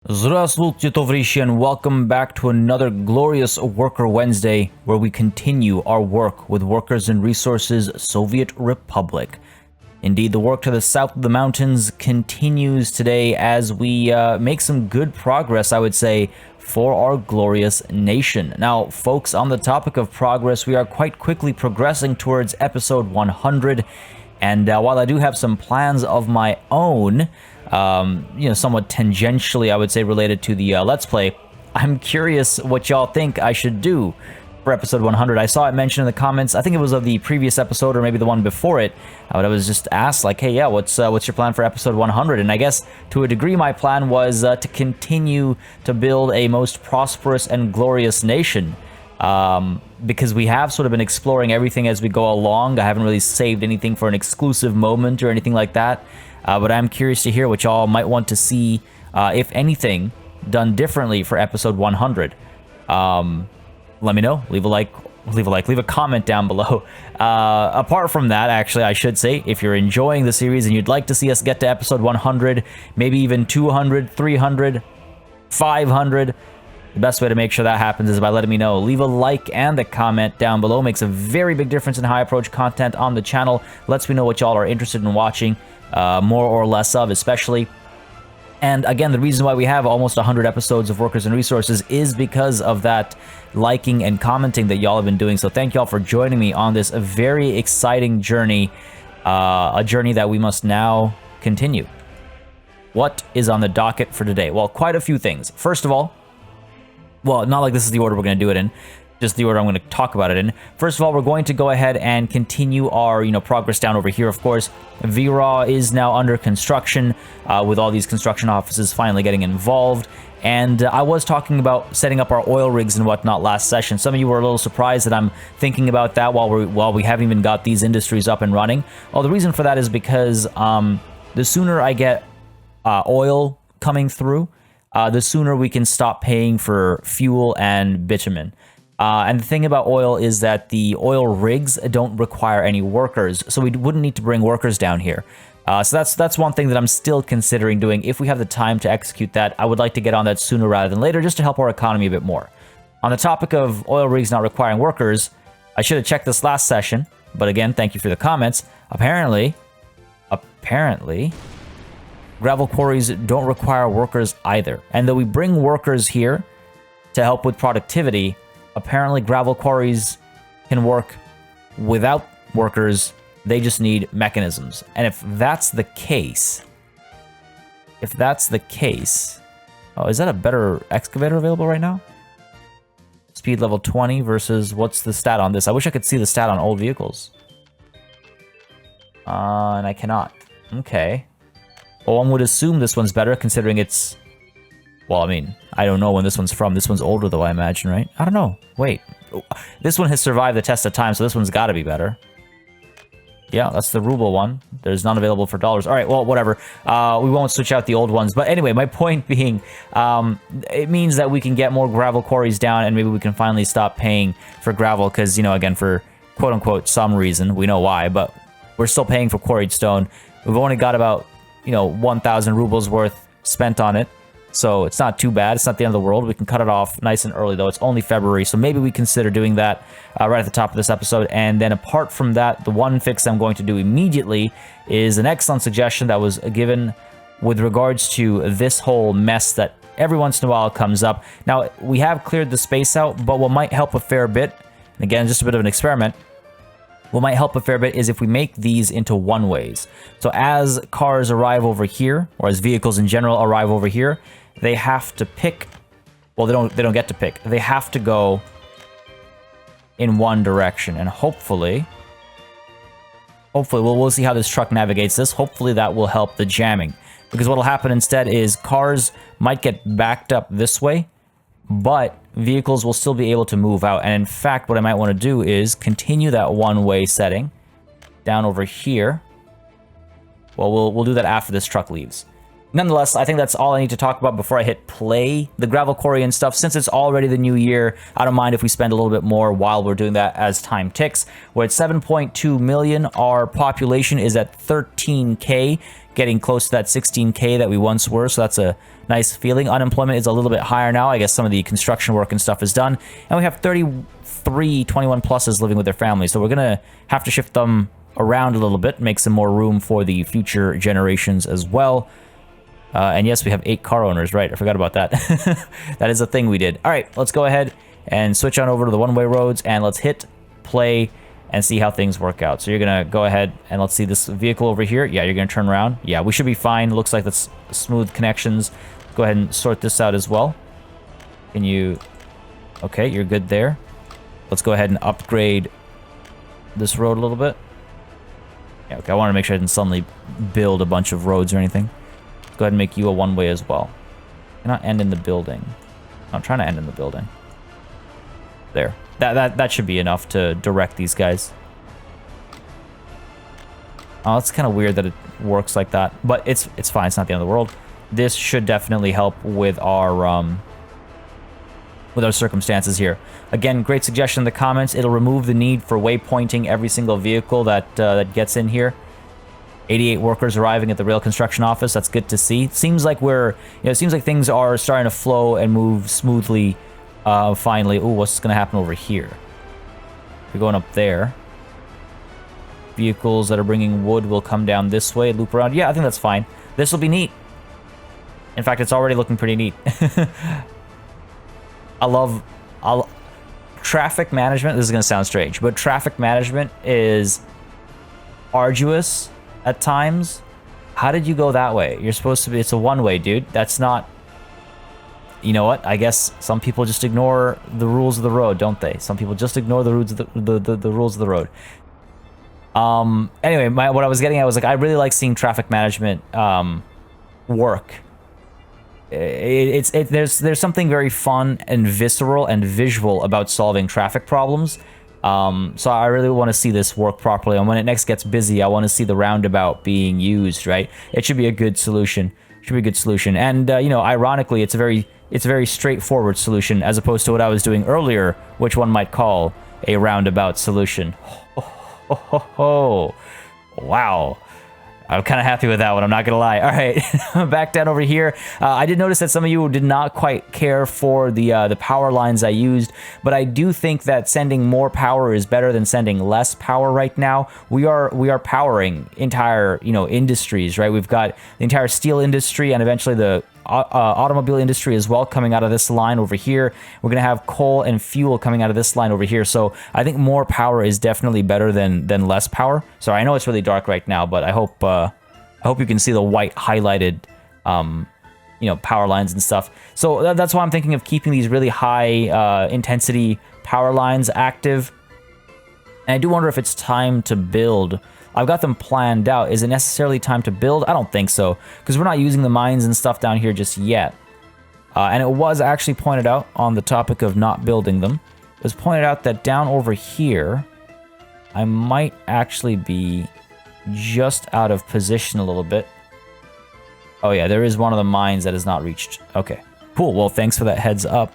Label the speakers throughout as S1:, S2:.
S1: Здравствуйте, товарищи, and welcome back to another glorious Worker Wednesday, where we continue our work with Workers and Resources Soviet Republic. Indeed, the work to the south of the mountains continues today as we make some good progress, I would say, for our glorious nation. Now, folks, on the topic of progress, we are quite quickly progressing towards episode 100, and while I do have some plans of my own, somewhat tangentially, I would say, related to the Let's Play, I'm curious what y'all think I should do for episode 100. I saw it mentioned in the comments. I think it was of the previous episode or maybe the one before it. But I was just asked, like, hey, yeah, what's your plan for episode 100? And I guess to a degree, my plan was to continue to build a most prosperous and glorious nation. Because we have sort of been exploring everything as we go along. I haven't really saved anything for an exclusive moment or anything like that. But I'm curious to hear what y'all might want to see, if anything, done differently for episode 100. Let me know. Leave a comment down below. Apart from that, actually, I should say, if you're enjoying the series and you'd like to see us get to episode 100, maybe even 200, 300, 500, the best way to make sure that happens is by letting me know. Leave a like and a comment down below. Makes a very big difference in high approach content on the channel. Lets me know what y'all are interested in watching. More or less of, especially. And again, the reason why we have almost 100 episodes of Workers and Resources is because of that liking and commenting that y'all have been doing. So thank y'all for joining me on this very exciting journey, a journey that we must now continue. What is on the docket for today? Well, quite a few things. First of all, well, not like this is the order we're going to do it in, just the order I'm going to talk about it in. First of all, we're going to go ahead and continue our, progress down over here, of course. VRAW is now under construction, with all these construction offices finally getting involved. And I was talking about setting up our oil rigs and whatnot last session. Some of you were a little surprised that I'm thinking about that while we haven't even got these industries up and running. Well, the reason for that is because the sooner I get oil coming through, the sooner we can stop paying for fuel and bitumen. And the thing about oil is that the oil rigs don't require any workers, so we wouldn't need to bring workers down here. So that's one thing that I'm still considering doing. If we have the time to execute that, I would like to get on that sooner rather than later, just to help our economy a bit more. On the topic of oil rigs not requiring workers, I should have checked this last session, but again, thank you for the comments. Apparently, gravel quarries don't require workers either. And though we bring workers here to help with productivity, apparently gravel quarries can work without workers. They just need mechanisms. And if that's the case, oh, is that a better excavator available right now? Speed level 20 versus, what's the stat on this? I wish I could see the stat on old vehicles. And I cannot. Okay. Well, one would assume this one's better considering it's, well, I mean, I don't know when this one's from. This one's older, though, I imagine, right? I don't know. Wait. This one has survived the test of time, so this one's got to be better. Yeah, that's the ruble one. There's none available for dollars. All right, well, whatever. We won't switch out the old ones. But anyway, my point being, it means that we can get more gravel quarries down, and maybe we can finally stop paying for gravel because, again, for quote-unquote some reason, we know why, but we're still paying for quarried stone. We've only got about, 1,000 rubles worth spent on it. So it's not too bad. It's not the end of the world. We can cut it off nice and early, though. It's only February, so maybe we consider doing that right at the top of this episode. And then apart from that, the one fix I'm going to do immediately is an excellent suggestion that was given with regards to this whole mess that every once in a while comes up. Now, we have cleared the space out, but what might help a fair bit, and again, just a bit of an experiment, what might help a fair bit is if we make these into one-ways. So as cars arrive over here, or as vehicles in general arrive over here, they have to pick, well, they don't get to pick. They have to go in one direction, and hopefully we'll see how this truck navigates this. Hopefully that will help the jamming, because what'll happen instead is cars might get backed up this way, but vehicles will still be able to move out. And in fact, what I might want to do is continue that one-way setting down over here. Well, we'll do that after this truck leaves. Nonetheless, I think that's all I need to talk about before I hit play. The gravel quarry and stuff, since it's already the new year, I don't mind if we spend a little bit more while we're doing that as time ticks. We're at 7.2 million. Our population is at 13K, getting close to that 16K that we once were, so that's a nice feeling. Unemployment is a little bit higher now. I guess some of the construction work and stuff is done. And we have 33 21 pluses living with their families, so we're going to have to shift them around a little bit, make some more room for the future generations as well. And yes, we have 8 car owners, right? I forgot about that. That is a thing we did. All right, let's go ahead and switch on over to the one-way roads, and let's hit play and see how things work out. So you're going to go ahead and let's see this vehicle over here. Yeah, you're going to turn around. Yeah, we should be fine. Looks like that's smooth connections. Go ahead and sort this out as well. Can you... Okay, you're good there. Let's go ahead and upgrade this road a little bit. Yeah, okay, I want to make sure I didn't suddenly build a bunch of roads or anything. Go ahead and make you a one-way as well. Cannot end in the building. I'm trying to end in the building. There. That should be enough to direct these guys. Oh, it's kind of weird that it works like that, but it's fine. It's not the end of the world. This should definitely help with our circumstances here. Again, great suggestion in the comments. It'll remove the need for waypointing every single vehicle that gets in here. 88 workers arriving at the rail construction office. That's good to see. It seems like it seems like things are starting to flow and move smoothly. Finally. Ooh, what's going to happen over here? We're going up there. Vehicles that are bringing wood will come down this way, loop around. Yeah, I think that's fine. This will be neat. In fact, it's already looking pretty neat. Traffic management. This is going to sound strange, but traffic management is arduous at times. How did you go that way? You're supposed to be... It's a one-way, dude. That's not... You know what? I guess some people just ignore the rules of the road, don't they? Some people just ignore the rules of the rules of the road. Anyway, what I was getting at was, like, I really like seeing traffic management work. There's something very fun and visceral and visual about solving traffic problems. So I really want to see this work properly, and when it next gets busy, I want to see the roundabout being used, right? It should be a good solution. Should be a good solution. And ironically, it's a very straightforward solution, as opposed to what I was doing earlier, which one might call a roundabout solution. Wow. I'm kind of happy with that one, I'm not going to lie. All right, back down over here. I did notice that some of you did not quite care for the power lines I used, but I do think that sending more power is better than sending less power right now. We are powering entire, industries, right? We've got the entire steel industry and eventually the automobile industry as well coming out of this line over here. We're going to have coal and fuel coming out of this line over here. So I think more power is definitely better than less power. Sorry, I know it's really dark right now, but I hope you can see the white highlighted power lines and stuff. So that's why I'm thinking of keeping these really high intensity power lines active. And I do wonder if it's time to build. I've got them planned out. Is it necessarily time to build? I don't think so, because we're not using the mines and stuff down here just yet. And it was actually pointed out on the topic of not building them. It was pointed out that down over here, I might actually be just out of position a little bit. Oh yeah, there is one of the mines that is not reached. Okay, cool. Well, thanks for that heads up.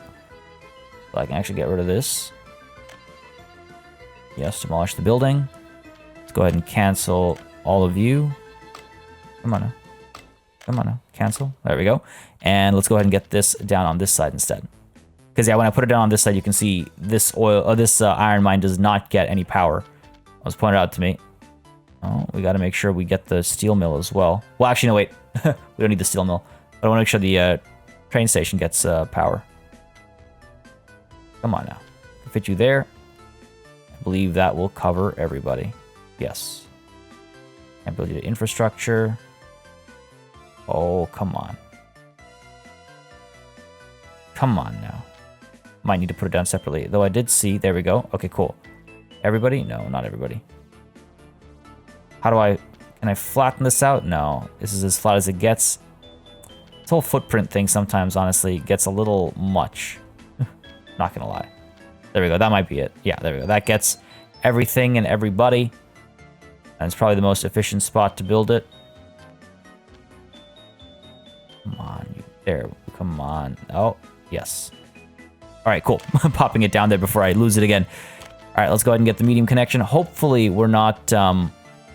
S1: So I can actually get rid of this. Yes, demolish the building. Go ahead and cancel all of you. Come on now. Come on now. Cancel. There we go. And let's go ahead and get this down on this side instead. Because yeah, when I put it down on this side, you can see this iron mine does not get any power. It was pointed out to me. Oh, we got to make sure we get the steel mill as well. Well, actually, no, wait. We don't need the steel mill. But I want to make sure the train station gets power. Come on now. Fit you there. I believe that will cover everybody. Yes. And build you infrastructure. Oh, come on. Come on now. Might need to put it down separately. Though I did see... There we go. Okay, cool. Everybody? No, not everybody. How do I... Can I flatten this out? No. This is as flat as it gets. This whole footprint thing sometimes, honestly, gets a little much. Not gonna lie. There we go. That might be it. Yeah, there we go. That gets everything and everybody. And it's probably the most efficient spot to build it. There, come on. Oh, yes. All right, cool. Popping it down there before I lose it again. All right, let's go ahead and get the medium connection. Hopefully, we're not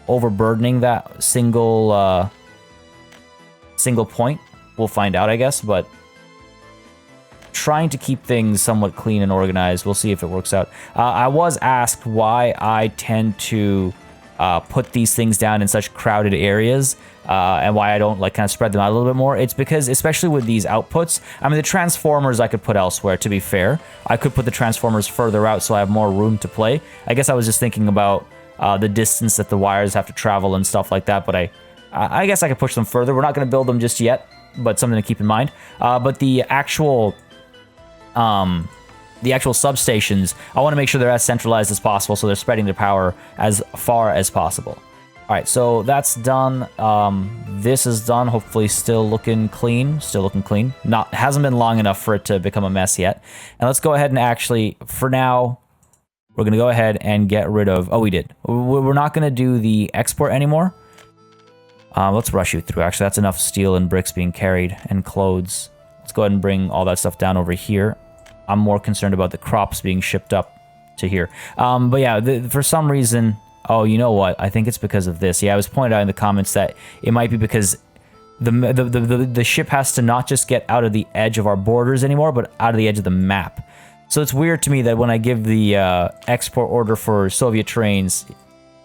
S1: overburdening that single point. We'll find out, I guess, but trying to keep things somewhat clean and organized. We'll see if it works out. I was asked why I tend to put these things down in such crowded areas and why I don't like kind of spread them out a little bit more. It's because, especially with these outputs, I mean, the transformers I could put elsewhere, to be fair. I could put the transformers further out so I have more room to play. I guess I was just thinking about the distance that the wires have to travel and stuff like that, but I guess I could push them further. We're not going to build them just yet, but something to keep in mind. But the actual substations, I want to make sure they're as centralized as possible, so they're spreading their power as far as possible. All right, so that's done. This is done. Hopefully, still looking clean. Still looking clean. Hasn't been long enough for it to become a mess yet. And let's go ahead and actually, for now, we're gonna go ahead and get rid of. Oh, we did. We're not gonna do the export anymore. Let's rush you through. Actually, that's enough steel and bricks being carried and clothes. Let's go ahead and bring all that stuff down over here. I'm more concerned about the crops being shipped up to here. But yeah, for some reason, oh, you know what? I think it's because of this. Yeah, I was pointed out in the comments that it might be because the ship has to not just get out of the edge of our borders anymore, but out of the edge of the map. So it's weird to me that when I give the export order for Soviet trains,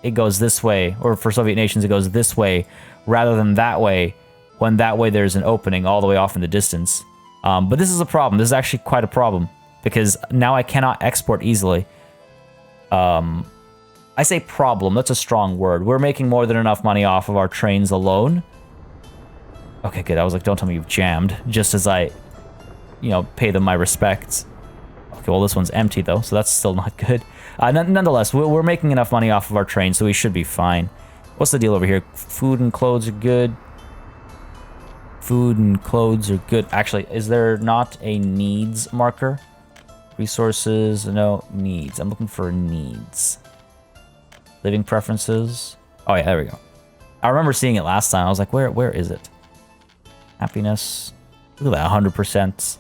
S1: it goes this way, or for Soviet nations, it goes this way, rather than that way, when that way there's an opening all the way off in the distance. But this is a problem. This is actually quite a problem, because now I cannot export easily. I say problem, that's a strong word. We're making more than enough money off of our trains alone. Okay, good. I was like, don't tell me you've jammed, just as I, pay them my respects. Okay, well, this one's empty, though, so that's still not good. Nonetheless, we're making enough money off of our train, so we should be fine. What's the deal over here? Food and clothes are good. Food and clothes are good. Actually, is there not a needs marker? Resources, no, needs. I'm looking for needs. Living preferences. Oh, yeah, there we go. I remember seeing it last time. I was like, where is it? Happiness. Look at that, 100%.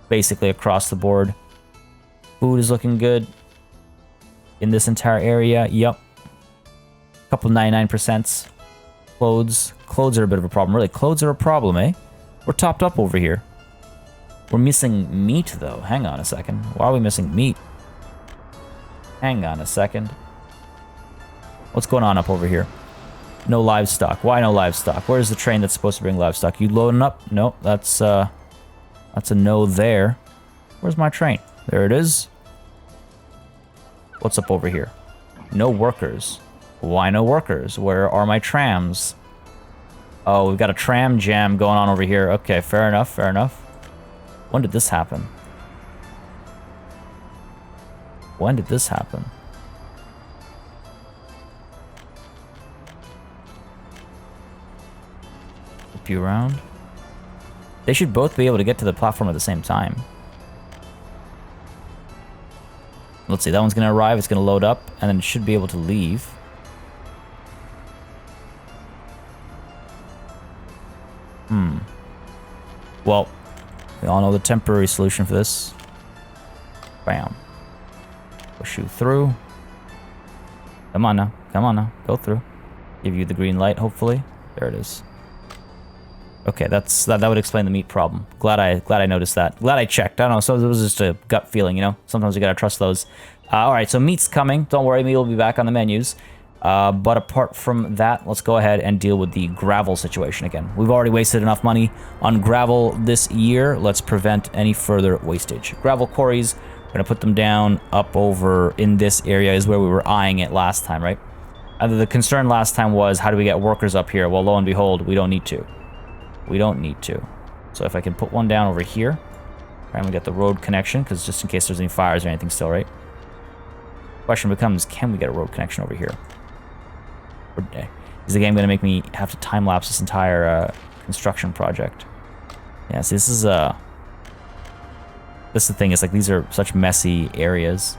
S1: Basically across the board. Food is looking good. In this entire area, yep. A couple 99%. Clothes. Clothes are a bit of a problem. Really, clothes are a problem, eh? We're topped up over here. We're missing meat, though. Hang on a second. Why are we missing meat? Hang on a second. What's going on up over here? No livestock. Why no livestock? Where's the train that's supposed to bring livestock? You loading up? No, that's a no there. Where's my train? There it is. What's up over here? No workers. Why no workers? Where are my trams? Oh, we've got a tram jam going on over here. Okay, fair enough, fair enough. When did this happen? When did this happen? Flip you around. They should both be able to get to the platform at the same time. Let's see, that one's going to arrive, it's going to load up, and then it should be able to leave. Well, we all know the temporary solution for this. Bam. Push you through. Come on now. Come on now. Go through. Give you the green light, hopefully. There it is. Okay, that would explain the meat problem. Glad I noticed that. Glad I checked. I don't know, so it was just a gut feeling, Sometimes you gotta trust those. Alright, so meat's coming. Don't worry, meat will be back on the menus. But apart from that, let's go ahead and deal with the gravel situation again. We've already wasted enough money on gravel this year. Let's prevent any further wastage. Gravel quarries, we're gonna put them down up over in this area is where we were eyeing it last time, right? The concern last time was, how do we get workers up here? Well, lo and behold, we don't need to. We don't need to. So if I can put one down over here, and we get the road connection, because just in case there's any fires or anything still, right? Question becomes, can we get a road connection over here? Or is the game going to make me have to time-lapse this entire construction project? Yeah, see, this is the thing, is like, these are such messy areas.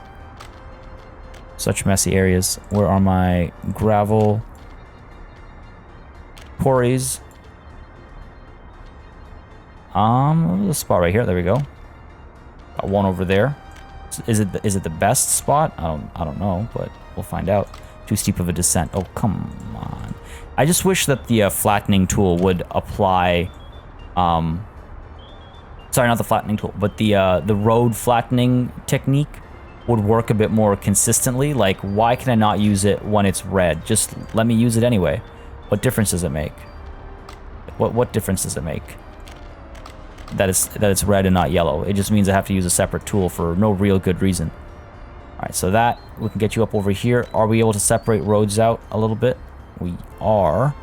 S1: Such messy areas. Where are my gravel quarries? There's a spot right here. There we go. Got one over there. Is it the best spot? I don't know, but we'll find out. Too steep of a descent. Oh, come on. I just wish that the flattening tool would apply. Sorry, not the flattening tool, but the road flattening technique would work a bit more consistently. Like, why can I not use it when it's red? Just let me use it anyway. What difference does it make? What difference does it make? That it's red and not yellow. It just means I have to use a separate tool for no real good reason. Alright, so that, we can get you up over here. Are we able to separate roads out a little bit? We are.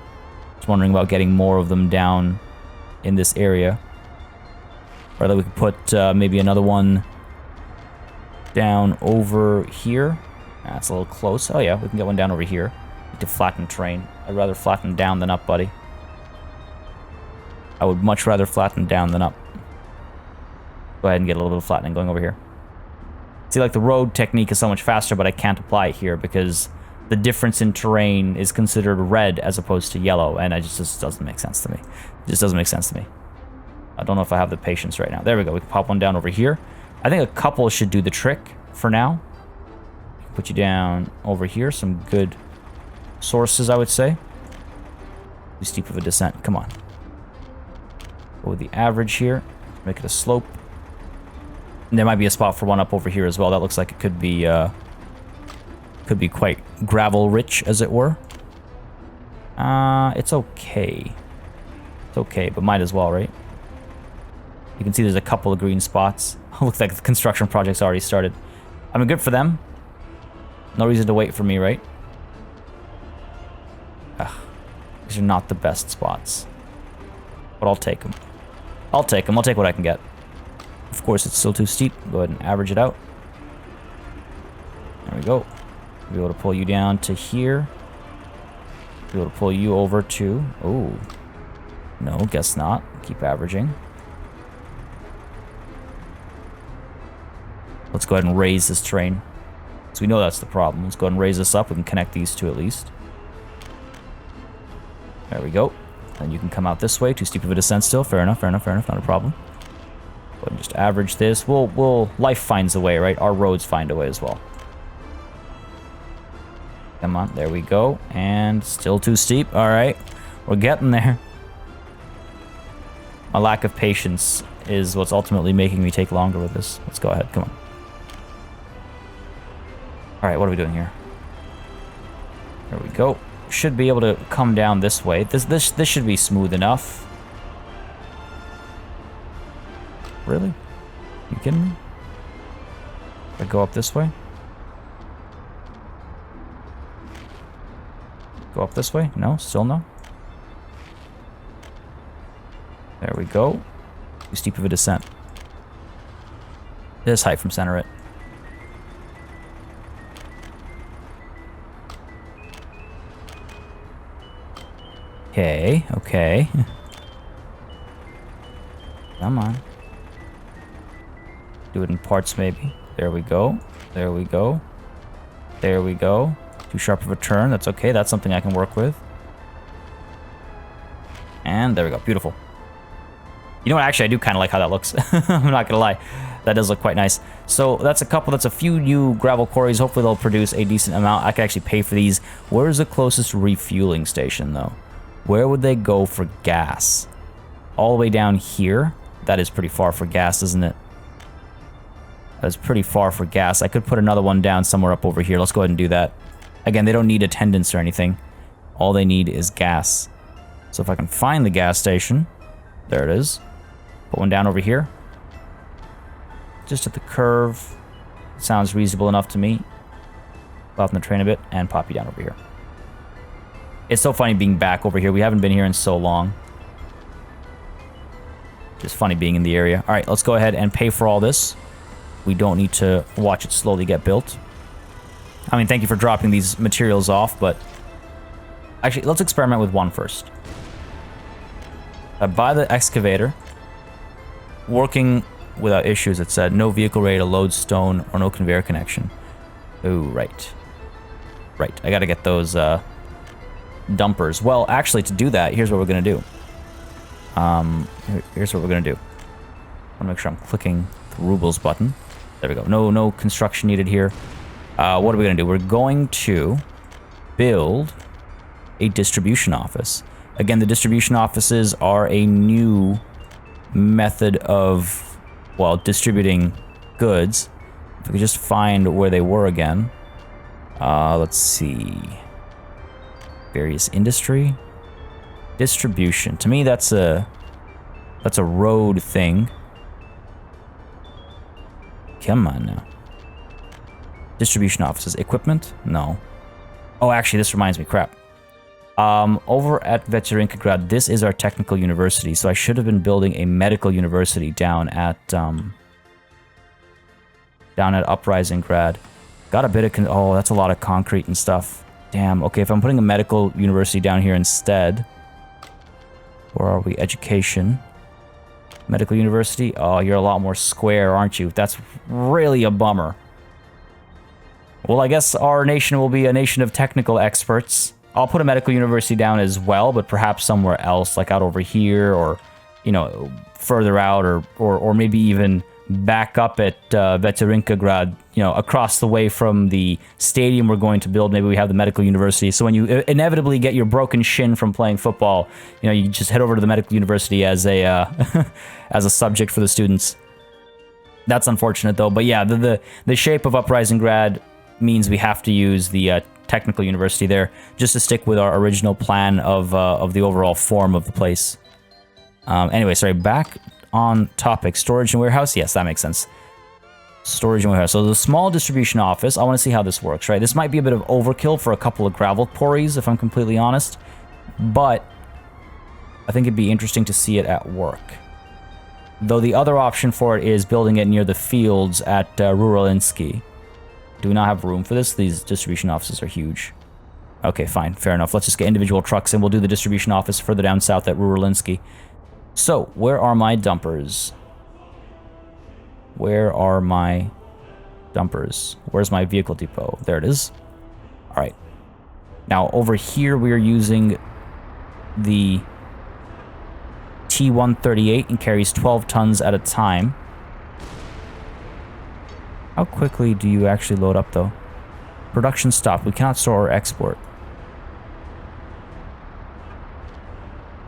S1: Just wondering about getting more of them down in this area. Or that we could put maybe another one down over here. That's a little close. Oh yeah, we can get one down over here. Need to flatten terrain. I'd rather flatten down than up, buddy. I would much rather flatten down than up. Go ahead and get a little bit of flattening going over here. See, like, the road technique is so much faster, but I can't apply it here because the difference in terrain is considered red as opposed to yellow, and it just doesn't make sense to me. It just doesn't make sense to me. I don't know if I have the patience right now. There we go. We can pop one down over here. I think a couple should do the trick for now. Put you down over here. Some good sources, I would say. Too steep of a descent. Come on. Go with the average here. Make it a slope. And there might be a spot for one up over here as well. That looks like it could be quite gravel rich, as it were. It's okay. It's okay, but might as well, right? You can see there's a couple of green spots. Looks like the construction project's already started. I mean, good for them. No reason to wait for me, right? Ugh, these are not the best spots. But I'll take them. I'll take them. I'll take what I can get. Of course, it's still too steep. Go ahead and average it out. There we go. Be able to pull you down to here. Be able to pull you over to... Oh. No, guess not. Keep averaging. Let's go ahead and raise this terrain. So we know that's the problem. Let's go ahead and raise this up. We can connect these two at least. There we go. And you can come out this way. Too steep of a descent still. Fair enough, fair enough, fair enough. Not a problem. Go ahead and just average this. Life finds a way, right? Our roads find a way as well. Come on. There we go. And still too steep. All right. We're getting there. My lack of patience is what's ultimately making me take longer with this. Let's go ahead. Come on. All right, what are we doing here? There we go. Should be able to come down this way. This should be smooth enough. Really? You kidding me? If I go up this way? Go up this way? No? Still no? There we go. Too steep of a descent. This height from center it. Okay, okay. Come on. Do it in parts, maybe. There we go. There we go. There we go. Too sharp of a turn. That's okay. That's something I can work with. And there we go. Beautiful. You know what? Actually, I do kind of like how that looks. I'm not gonna lie. That does look quite nice. So that's a few new gravel quarries. Hopefully they'll produce a decent amount. I can actually pay for these. Where's the closest refueling station, though? Where would they go for gas? All the way down here? That is pretty far for gas, isn't it? That's pretty far for gas. I could put another one down somewhere up over here. Let's go ahead and do that. Again, they don't need attendance or anything. All they need is gas. So if I can find the gas station. There it is. Put one down over here. Just at the curve. Sounds reasonable enough to me. Soften the train a bit and pop you down over here. It's so funny being back over here. We haven't been here in so long. Just funny being in the area. All right, let's go ahead and pay for all this. We don't need to watch it slowly get built. I mean, thank you for dropping these materials off, but... Actually, let's experiment with one first. Buy the excavator. Working without issues, it said. No vehicle ready to load stone or no conveyor connection. Oh, right. Right, I gotta get those... dumpers. Well, actually, to do that, here's what we're going to do. Here's what we're gonna do. I want to make sure I'm clicking the rubles button. There we go. No construction needed here. What are we gonna do? We're going to build a distribution office. Again, the distribution offices are a new method of, well, distributing goods. If we could just find where they were again. Let's see. Various industry. Distribution. To me, that's a road thing. Come on now. Distribution offices. Equipment? No. Oh, actually, this reminds me. Crap. Over at Veterinkograd, this is our technical university, so I should have been building a medical university down at Uprisinggrad. Got a bit of oh, that's a lot of concrete and stuff. Damn. Okay, if I'm putting a medical university down here instead, where are we? Education. Medical university. Oh, you're a lot more square, aren't you? That's really a bummer. Well, I guess our nation will be a nation of technical experts. I'll put a medical university down as well, but perhaps somewhere else, like out over here, or, you know, further out, or maybe even back up at Veterinkograd, you know, across the way from the stadium we're going to build. Maybe we have the medical university. So when you inevitably get your broken shin from playing football, you know, you just head over to the medical university as a as a subject for the students. That's unfortunate though. But yeah, the shape of Uprisinggrad means we have to use the technical university there, just to stick with our original plan of the overall form of the place. Anyway, sorry, back on topic. Storage and warehouse? Yes, that makes sense. Storage and warehouse. So the small distribution office, I want to see how this works, right? This might be a bit of overkill for a couple of gravel quarries, if I'm completely honest, but I think it'd be interesting to see it at work. Though the other option for it is building it near the fields at Ruralinski. Do we not have room for this? These distribution offices are huge. Okay, fine. Fair enough. Let's just get individual trucks and we'll do the distribution office further down south at Ruralinski. So, where are my dumpers? Where are my dumpers? Where's my vehicle depot? There it is. Alright. Now, over here we are using the T138 and carries 12 tons at a time. How quickly do you actually load up, though? Production stopped. We cannot store or export.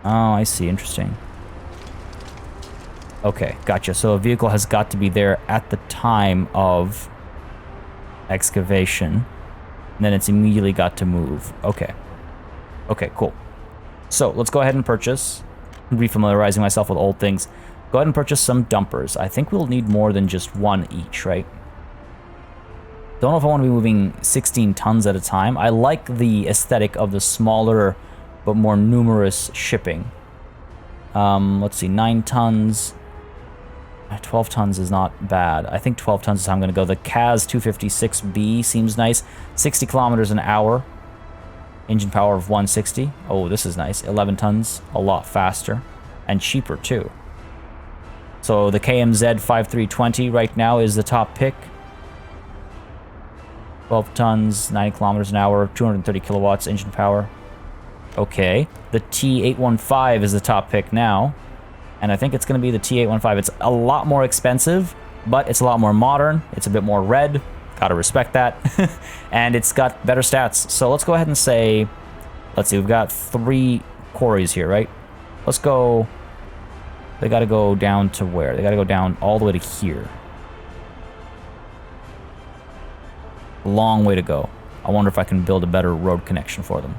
S1: Oh, I see. Interesting. Okay, gotcha. So a vehicle has got to be there at the time of excavation. And then it's immediately got to move. Okay. Okay, cool. So let's go ahead and purchase. Refamiliarizing myself with old things. Go ahead and purchase some dumpers. I think we'll need more than just one each, right? Don't know if I want to be moving 16 tons at a time. I like the aesthetic of the smaller but more numerous shipping. Let's see, 9 tons. 12 tons is not bad. I think 12 tons is how I'm going to go. The Kaz 256B seems nice. 60 kilometers an hour. Engine power of 160. Oh, this is nice. 11 tons, a lot faster. And cheaper, too. So the KMZ 5320 right now is the top pick. 12 tons, 90 kilometers an hour, 230 kilowatts engine power. Okay. The T815 is the top pick now. And I think it's going to be the T815. It's a lot more expensive, but it's a lot more modern. It's a bit more red. Gotta respect that. And it's got better stats. So let's go ahead and say, let's see, we've got 3 quarries here, right? Let's go, they gotta go down to where? They gotta go down all the way to here. Long way to go. I wonder if I can build a better road connection for them.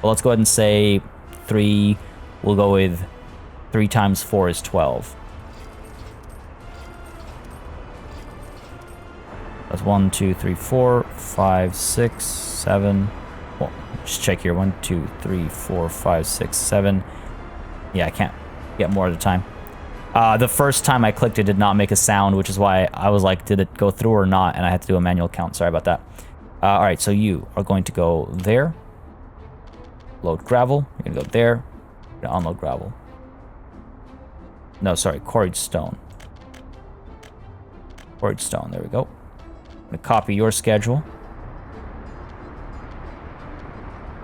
S1: Well, let's go ahead and say 3, we'll go with 3 times 4 is 12. That's 1, 2, 3, 4, 5, 6, 7. Well, just check here. 1, 2, 3, 4, 5, 6, 7. Yeah, I can't get more at a time. The first time I clicked, it did not make a sound, which is why I was like, did it go through or not? And I had to do a manual count. Sorry about that. All right, so you are going to go there. Load gravel. You're going to go there. You're going to unload gravel. No, sorry, quarried stone. Quarried stone, there we go. I'm going to copy your schedule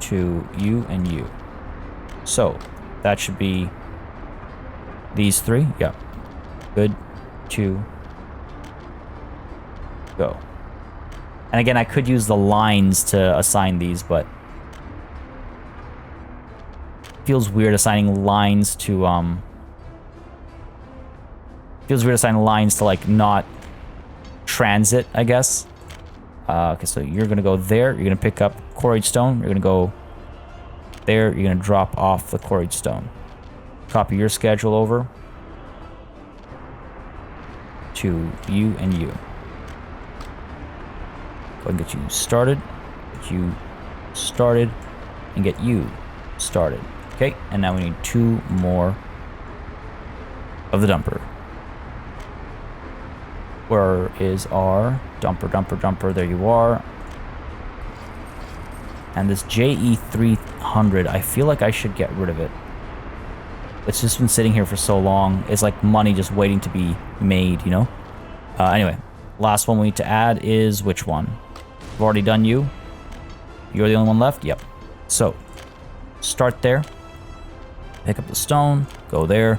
S1: to you and you. So, that should be These three? Yeah. Good. 2. Go. And again, I could use the lines to assign these, but feels weird assigning lines to feels weird assigning lines to like not transit, I guess. Okay, so you're gonna go there, you're gonna pick up quarried stone, you're gonna go there, you're gonna drop off the quarried stone. Copy your schedule over to you and you. Go and get you started, and get you started. Okay, and now we need 2 more of the dumper. Where is our dumper? There you are. And this JE300, I feel like I should get rid of it. It's just been sitting here for so long. It's like money just waiting to be made, you know? Anyway, last one we need to add is which one? I've already done you. You're the only one left? Yep. So, start there. Pick up the stone. Go there.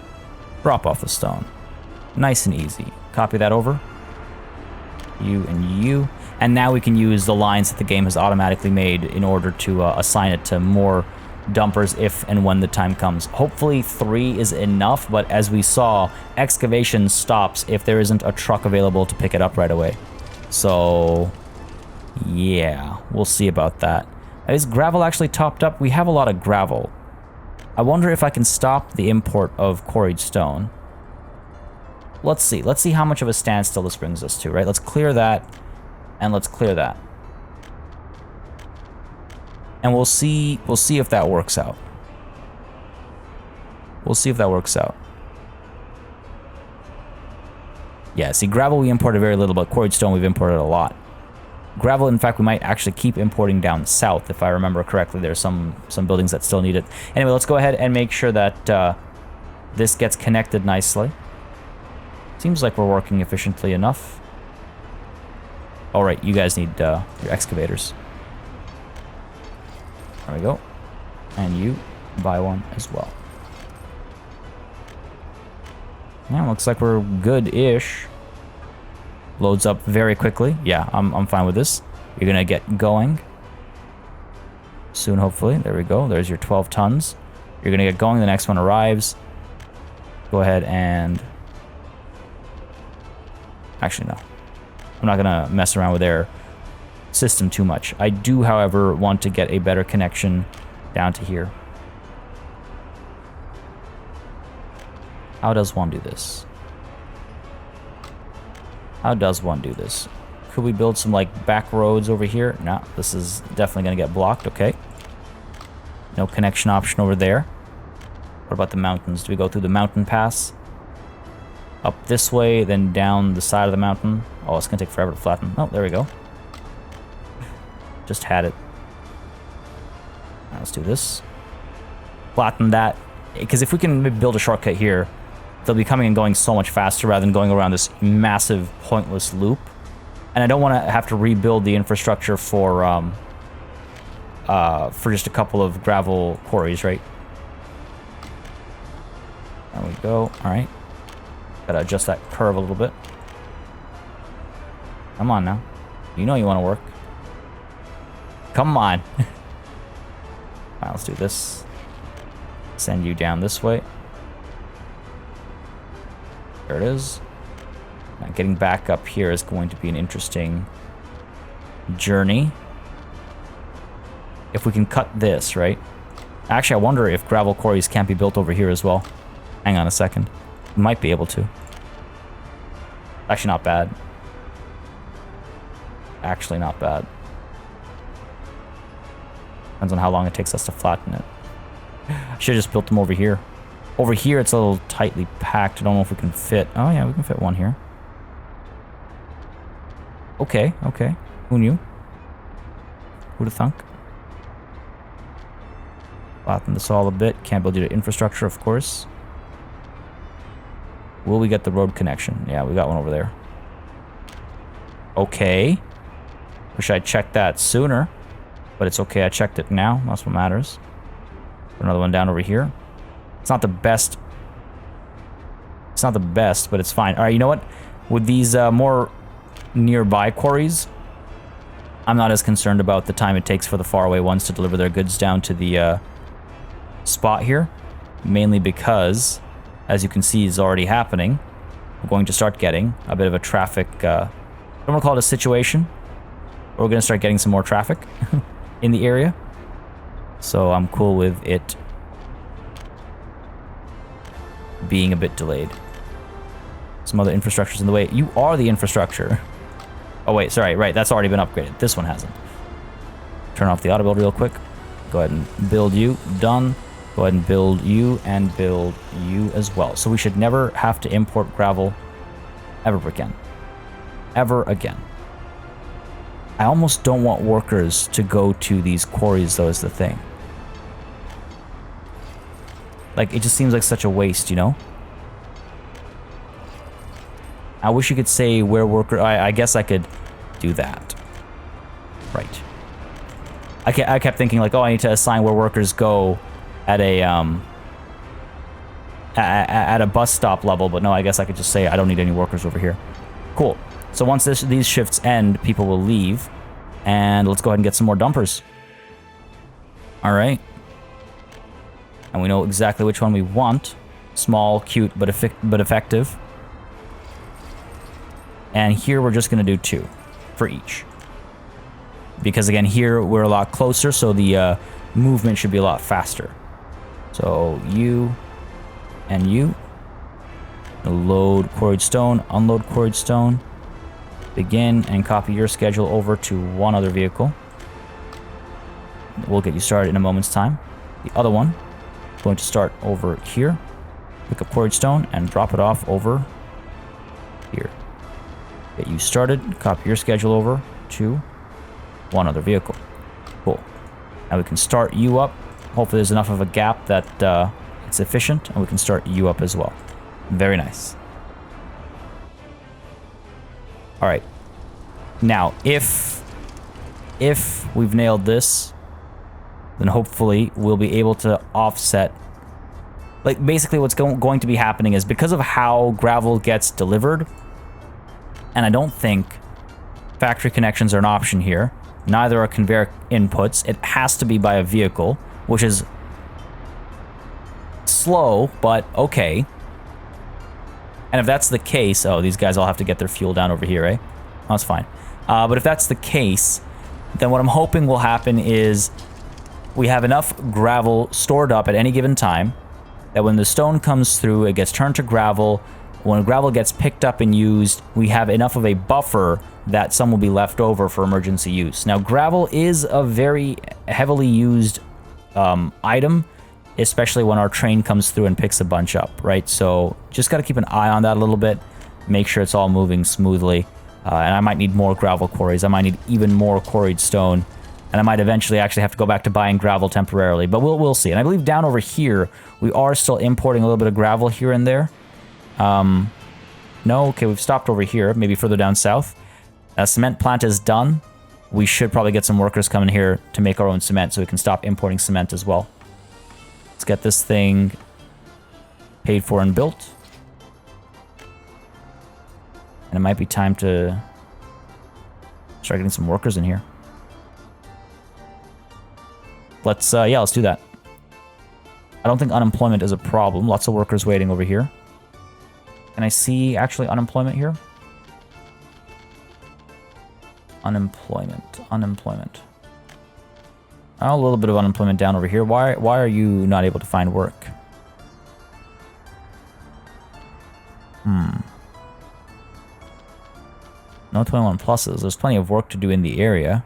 S1: Drop off the stone. Nice and easy. Copy that over. You and you. And now we can use the lines that the game has automatically made in order to assign it to more dumpers if and when the time comes. Hopefully 3 is enough, but as we saw, excavation stops if there isn't a truck available to pick it up right away. So, yeah, we'll see about that. Is gravel actually topped up? We have a lot of gravel. I wonder if I can stop the import of quarried stone. Let's see. Let's see how much of a standstill this brings us to, right? Let's clear that, and let's clear that. And we'll see if that works out. We'll see if that works out. Yeah, see, gravel we imported very little, but quarried stone we've imported a lot. Gravel, in fact, we might actually keep importing down south, if I remember correctly. There's some buildings that still need it. Anyway, let's go ahead and make sure that this gets connected nicely. Seems like we're working efficiently enough. All right, you guys need your excavators. There we go. And you buy one as well. Yeah, looks like we're good-ish. Loads up very quickly. Yeah, I'm fine with this. You're gonna get going soon, hopefully. There we go. There's your 12 tons. You're gonna get going. The next one arrives. Go ahead and... Actually, no. I'm not gonna mess around with their system too much. I do, however, want to get a better connection down to here. How does one do this? How does one do this? Could we build some, like, back roads over here? No, this is definitely going to get blocked. Okay. No connection option over there. What about the mountains? Do we go through the mountain pass? Up this way, then down the side of the mountain? Oh, it's going to take forever to flatten. Oh, there we go. Just had it. Now let's do this. Flatten that. Because if we can maybe build a shortcut here, they'll be coming and going so much faster rather than going around this massive, pointless loop. And I don't want to have to rebuild the infrastructure for just a couple of gravel quarries, right? There we go. All right. Gotta adjust that curve a little bit. Come on now. You know you want to work. Come on. All right, let's do this. Send you down this way. There it is. Now, getting back up here is going to be an interesting journey. If we can cut this, right? Actually, I wonder if gravel quarries can't be built over here as well. Hang on a second. We might be able to. Actually, not bad. Actually, not bad. Depends on how long it takes us to flatten it. I should have just built them over here. Over here, it's a little tightly packed. I don't know if we can fit. Oh, yeah, we can fit one here. Okay, okay. Who knew? Who'd have thunk? Flatten this all a bit. Can't build your infrastructure, of course. Will we get the road connection? Yeah, we got one over there. Okay. Wish I'd checked that sooner. But it's okay, I checked it now. That's what matters. Put another one down over here. It's not the best It's not the best, but it's fine. All right, you know what? With these more nearby quarries, I'm not as concerned about the time it takes for the faraway ones to deliver their goods down to the spot here. Mainly because, as you can see, is already happening. We're going to start getting a bit of a traffic, I don't want to call it a situation. But we're going to start getting some more traffic in the area. So I'm cool with it being a bit delayed. Some other infrastructure's in the way. You are the infrastructure. Oh wait, sorry, right, that's already been upgraded. This one hasn't. Turn off the auto build real quick. Go ahead and build you. Done. Go ahead and build you as well. So we should never have to import gravel ever again. Ever again. I almost don't want workers to go to these quarries, though, is the thing. Like, it just seems like such a waste, you know? I wish you could say where worker... I guess I could do that. Right. I kept thinking, like, oh, I need to assign where workers go at a at a bus stop level, but no, I guess I could just say I don't need any workers over here. Cool. So once these shifts end, people will leave, and let's go ahead and get some more dumpers. All right. And we know exactly which one we want. Small, cute, but effective. And here we're just going to do 2 for each. Because again, here we're a lot closer, so the movement should be a lot faster. So you and you. Load quarried stone, unload quarried stone. Begin and copy your schedule over to one other vehicle. We'll get you started in a moment's time. The other one is going to start over here. Pick up quarried stone and drop it off over here. Get you started, copy your schedule over to one other vehicle. Cool. Now we can start you up. Hopefully there's enough of a gap that it's efficient, and we can start you up as well. Very nice. All right. Now, if we've nailed this, then hopefully we'll be able to offset. Like, basically what's going to be happening is because of how gravel gets delivered, and I don't think factory connections are an option here, neither are conveyor inputs, it has to be by a vehicle, which is slow, but okay. And if that's the case, oh, these guys all have to get their fuel down over here, eh? Oh, that's fine. But if that's the case, then what I'm hoping will happen is we have enough gravel stored up at any given time that when the stone comes through, it gets turned to gravel. When gravel gets picked up and used, we have enough of a buffer that some will be left over for emergency use. Now, gravel is a very heavily used item, especially when our train comes through and picks a bunch up, right? So just got to keep an eye on that a little bit, make sure it's all moving smoothly. And I might need more gravel quarries. I might need even more quarried stone. And I might eventually actually have to go back to buying gravel temporarily, but we'll see. And I believe down over here, we are still importing a little bit of gravel here and there. No, okay, we've stopped over here, maybe further down south. Cement plant is done. We should probably get some workers coming here to make our own cement so we can stop importing cement as well. Let's get this thing paid for and built. And it might be time to start getting some workers in here. Let's do that. I don't think unemployment is a problem. Lots of workers waiting over here. Can I see actually unemployment here? Unemployment. Oh, a little bit of unemployment down over here. Why are you not able to find work? No 21 pluses. There's plenty of work to do in the area.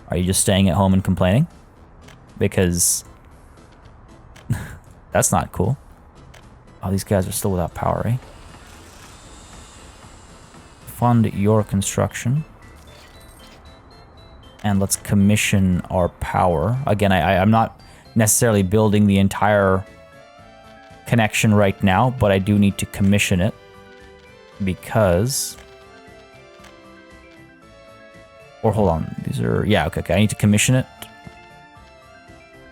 S1: Are you just staying at home and complaining? Because that's not cool. Oh, these guys are still without power, eh? Fund your construction. And let's commission our power. Again, I'm not necessarily building the entire connection right now, but I do need to commission it. Because... Or hold on, these are... Yeah, okay, I need to commission it.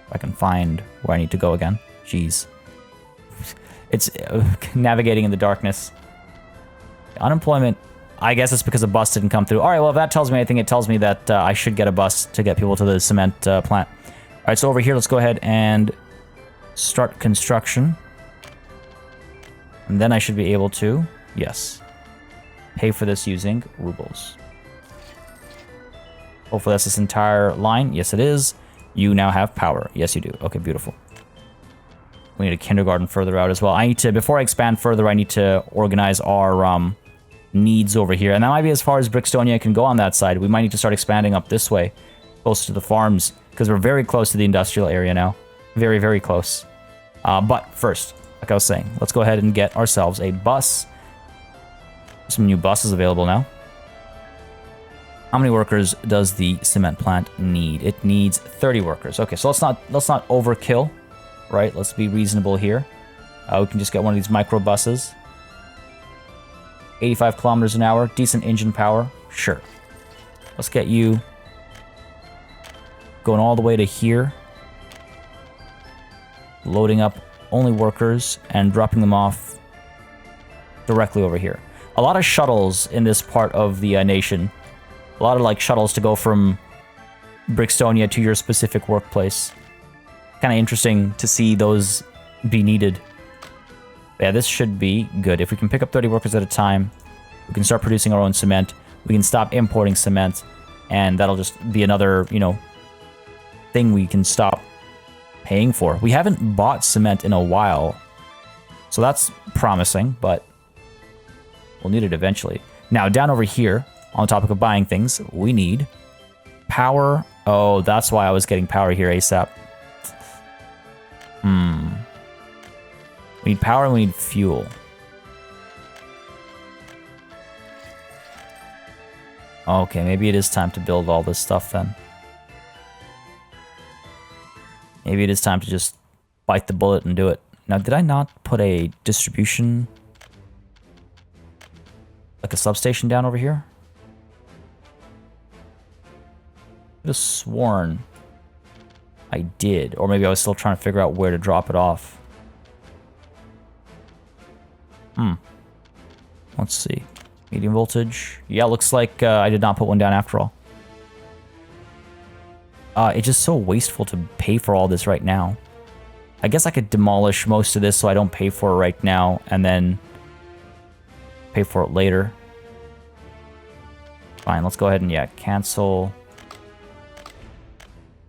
S1: If I can find where I need to go again. Jeez. It's navigating in the darkness. Unemployment, I guess it's because a bus didn't come through. All right, well, if that tells me anything, it tells me that I should get a bus to get people to the cement plant. All right, so over here, let's go ahead and start construction. And then I should be able to, yes, pay for this using rubles. Hopefully that's this entire line. Yes, it is. You now have power. Yes, you do. Okay, beautiful. We need a kindergarten further out as well. I need to, before I expand further, I need to organize our needs over here. And that might be as far as Brixtonia can go on that side. We might need to start expanding up this way, closer to the farms, because we're very close to the industrial area now. Very, very close. But first, like I was saying, let's go ahead and get ourselves a bus. Some new buses available now. How many workers does the cement plant need? It needs 30 workers. Okay, so let's not overkill, right? Let's be reasonable here. We can just get one of these micro buses. 85 kilometers an hour, decent engine power. Sure. Let's get you going all the way to here. Loading up only workers and dropping them off directly over here. A lot of shuttles in this part of the nation. A lot of like shuttles to go from Brixtonia to your specific workplace. Kind of interesting to see those be needed. Yeah, this should be good. If we can pick up 30 workers at a time, we can start producing our own cement. We can stop importing cement, and that'll just be another, you know, thing we can stop paying for. We haven't bought cement in a while, so that's promising, but we'll need it eventually. Now, down over here, on the topic of buying things, we need power. Oh, that's why I was getting power here ASAP. We need power and we need fuel. Okay, maybe it is time to build all this stuff then. Maybe it is time to just bite the bullet and do it. Now, did I not put a distribution, like a substation down over here? I could have sworn I did. Or maybe I was still trying to figure out where to drop it off. Let's see. Medium voltage. Yeah, looks like I did not put one down after all. It's just so wasteful to pay for all this right now. I guess I could demolish most of this so I don't pay for it right now, and then pay for it later. Fine, let's go ahead and, yeah, cancel.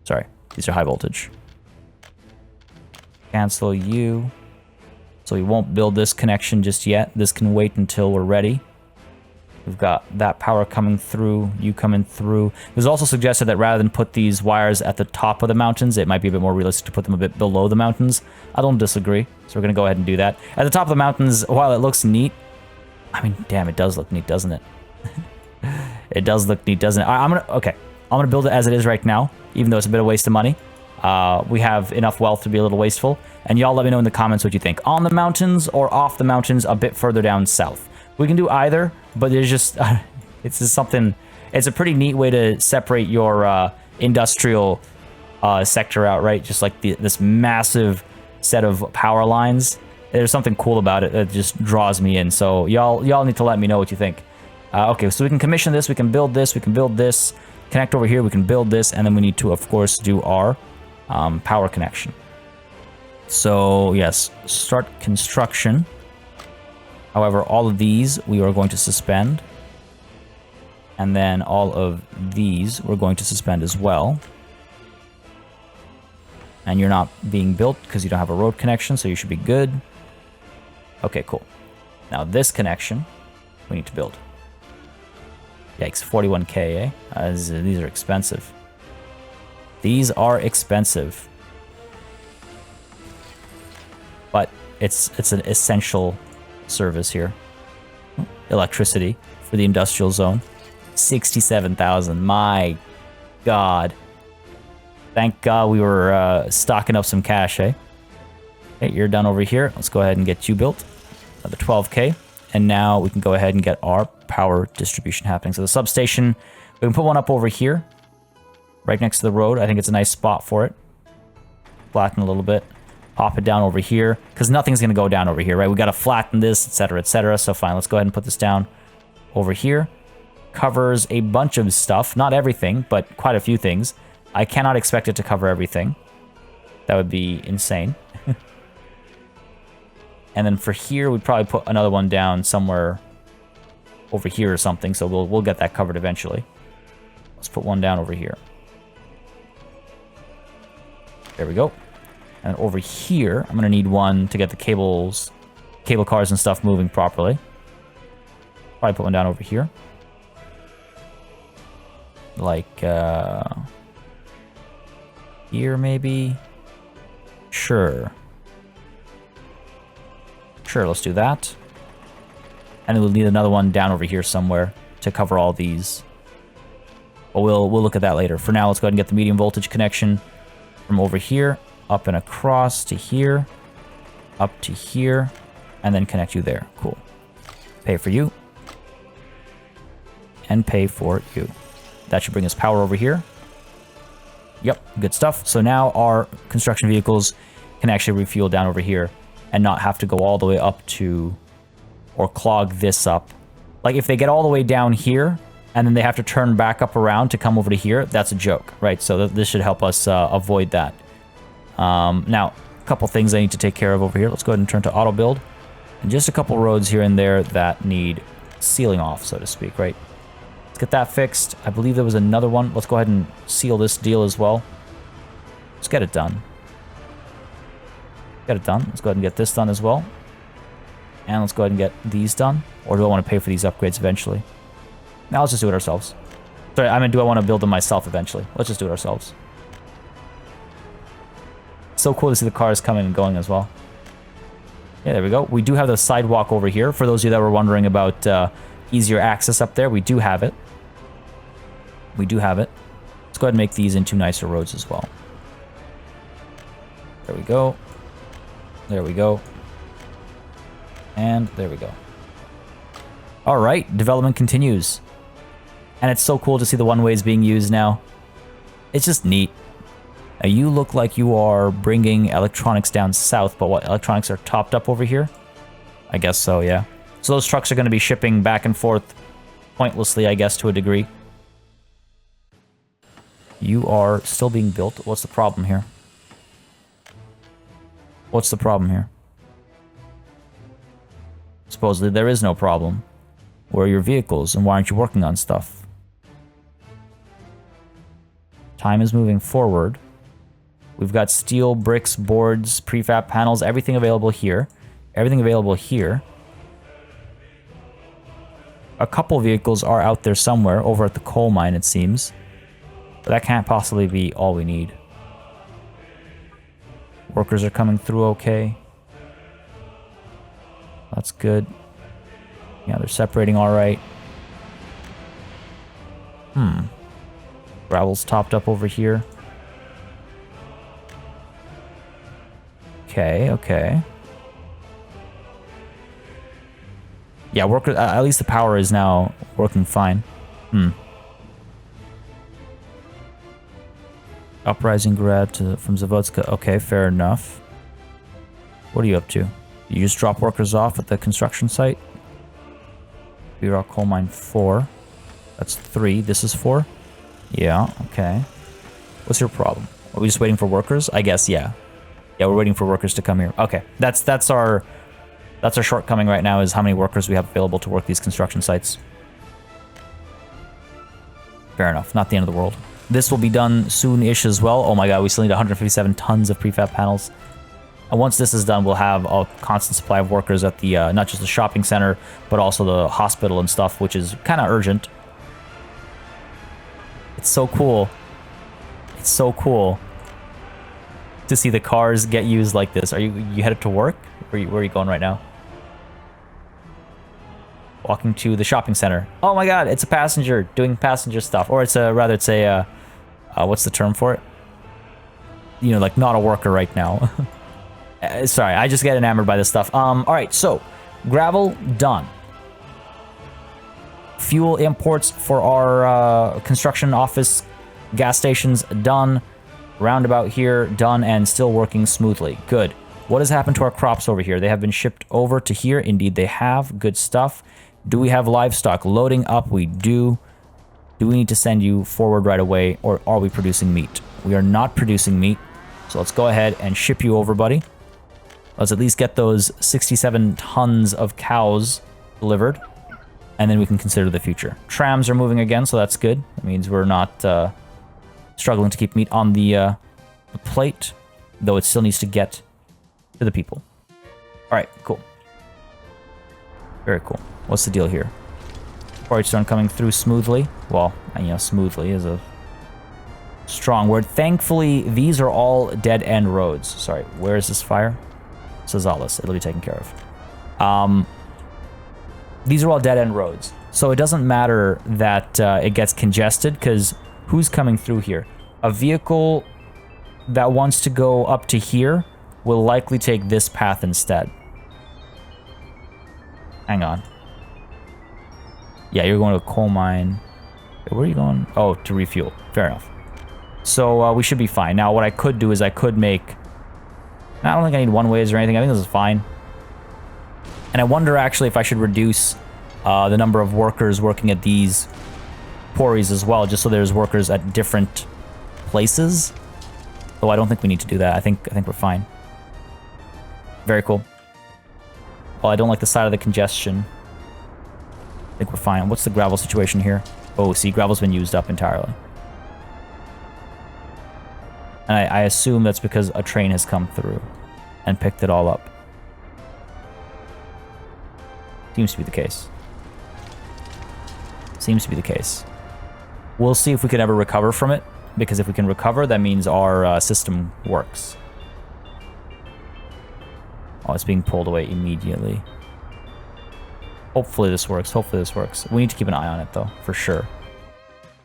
S1: Sorry, these are high voltage. Cancel you. So we won't build this connection just yet. This can wait until we're ready. We've got that power coming through, you coming through. It was also suggested that rather than put these wires at the top of the mountains, it might be a bit more realistic to put them a bit below the mountains. I don't disagree, so we're going to go ahead and do that. At the top of the mountains, while it looks neat, I mean, damn, it does look neat, doesn't it? It does look neat, doesn't it? I'm gonna build it as it is right now, even though it's a bit of a waste of money. We have enough wealth to be a little wasteful. And y'all let me know in the comments what you think. On the mountains or off the mountains a bit further down south. We can do either, but there's just, it's just something, it's a pretty neat way to separate your industrial sector out, right? Just like this massive set of power lines. There's something cool about it that just draws me in. So y'all need to let me know what you think. Okay, so we can commission this, we can build this, we can build this, connect over here, we can build this, and then we need to, of course, do our power connection. So, yes, start construction. However, all of these we are going to suspend. And then all of these we're going to suspend as well. And you're not being built because you don't have a road connection, so you should be good. Okay, cool. Now this connection we need to build. Yikes, 41k, eh? These are expensive. These are expensive. But it's an essential service here. Electricity for the industrial zone. 67,000. My God. Thank God we were stocking up some cash, eh? Okay, you're done over here. Let's go ahead and get you built. Another 12k. And now we can go ahead and get our power distribution happening. So the substation, we can put one up over here, right next to the road. I think it's a nice spot for it. Flatten a little bit. Pop it down over here, because nothing's going to go down over here, right? We got to flatten this, etc., etc. So fine, let's go ahead and put this down over here. Covers a bunch of stuff. Not everything, but quite a few things. I cannot expect it to cover everything. That would be insane. And then for here, we'd probably put another one down somewhere over here or something. So we'll get that covered eventually. Let's put one down over here. There we go. And over here, I'm going to need one to get the cable cars and stuff moving properly. Probably put one down over here. Like, here maybe? Sure. Sure, let's do that. And then we'll need another one down over here somewhere to cover all these. But we'll look at that later. For now, let's go ahead and get the medium voltage connection from over here, up and across to here, up to here, and then connect you there. Cool. Pay for you. And pay for you. That should bring us power over here. Yep, good stuff. So now our construction vehicles can actually refuel down over here and not have to go all the way up to, or clog this up. Like if they get all the way down here and then they have to turn back up around to come over to here, that's a joke, right? So this should help us avoid that. Now, a couple things I need to take care of over here. Let's go ahead and turn to auto build. And just a couple roads here and there that need sealing off, so to speak, right? Let's get that fixed. I believe there was another one. Let's go ahead and seal this deal as well. Let's get it done. Get it done. Let's go ahead and get this done as well. And let's go ahead and get these done. Or do I want to pay for these upgrades eventually? Now let's just do it ourselves. Sorry, I mean, do I want to build them myself eventually? Let's just do it ourselves. So cool to see the cars coming and going as well. Yeah, there we go. We do have the sidewalk over here. For those of you that were wondering about easier access up there, we do have it. We do have it. Let's go ahead and make these into nicer roads as well. There we go. There we go. And there we go. All right, development continues. And it's so cool to see the one-ways being used now. It's just neat. Now you look like you are bringing electronics down south, but what, electronics are topped up over here? I guess so, yeah. So those trucks are going to be shipping back and forth pointlessly, I guess, to a degree. You are still being built. What's the problem here? What's the problem here? Supposedly there is no problem. Where are your vehicles and why aren't you working on stuff? Time is moving forward. We've got steel, bricks, boards, prefab panels, everything available here. Everything available here. A couple vehicles are out there somewhere, over at the coal mine it seems. But that can't possibly be all we need. Workers are coming through okay. That's good. Yeah, they're separating all right. Gravel's topped up over here. Okay, okay. Yeah, worker. At least the power is now working fine. Uprising grad from Zavodska. Okay, fair enough. What are you up to? You just drop workers off at the construction site? B-Rock Coal Mine 4. That's 3. This is 4? Yeah, okay. What's your problem? Are we just waiting for workers? I guess, yeah. Yeah, we're waiting for workers to come here. Okay, that's our shortcoming right now, is how many workers we have available to work these construction sites. Fair enough, not the end of the world. This will be done soon-ish as well. Oh my god, we still need 157 tons of prefab panels. And once this is done, we'll have a constant supply of workers at the, not just the shopping center, but also the hospital and stuff, which is kind of urgent. It's so cool. It's so cool to see the cars get used like this. Are you headed to work? Where are you going right now? Walking to the shopping center. Oh my god, it's a passenger doing passenger stuff. Or it's a, rather it's a, what's the term for it? You know, like not a worker right now. Sorry, I just get enamored by this stuff. All right, so gravel done. Fuel imports for our construction office gas stations done. Roundabout here done and still working smoothly. Good. What has happened to our crops over here? They have been shipped over to here. Indeed, they have. Good stuff. Do we have livestock? Loading up, we do. Do we need to send you forward right away, or are we producing meat? We are not producing meat, so let's go ahead and ship you over, buddy. Let's at least get those 67 tons of cows delivered, and then we can consider the future. Trams are moving again, so that's good. That means we're not struggling to keep meat on the plate, though it still needs to get to the people. All right, cool. Very cool. What's the deal here? Quarry stone coming through smoothly. Well, you know, smoothly is a strong word. Thankfully, these are all dead-end roads. Sorry, where is this fire? Sazalis. It'll be taken care of. These are all dead-end roads. So it doesn't matter that it gets congested, because who's coming through here? A vehicle that wants to go up to here will likely take this path instead. Hang on. Yeah, you're going to a coal mine. Wait, where are you going? Oh, to refuel. Fair enough. So we should be fine. Now, what I could do is I could make... I don't think I need one-ways or anything. I think this is fine. And I wonder, actually, if I should reduce the number of workers working at these quarries as well, just so there's workers at different places. Though I don't think we need to do that. I think we're fine. Very cool. Well, I don't like the side of the congestion. I think we're fine. What's the gravel situation here? Oh, see, gravel's been used up entirely. And I assume that's because a train has come through and picked it all up. Seems to be the case. Seems to be the case. We'll see if we can ever recover from it, because if we can recover, that means our system works. Oh, it's being pulled away immediately. Hopefully this works. Hopefully this works. We need to keep an eye on it, though, for sure.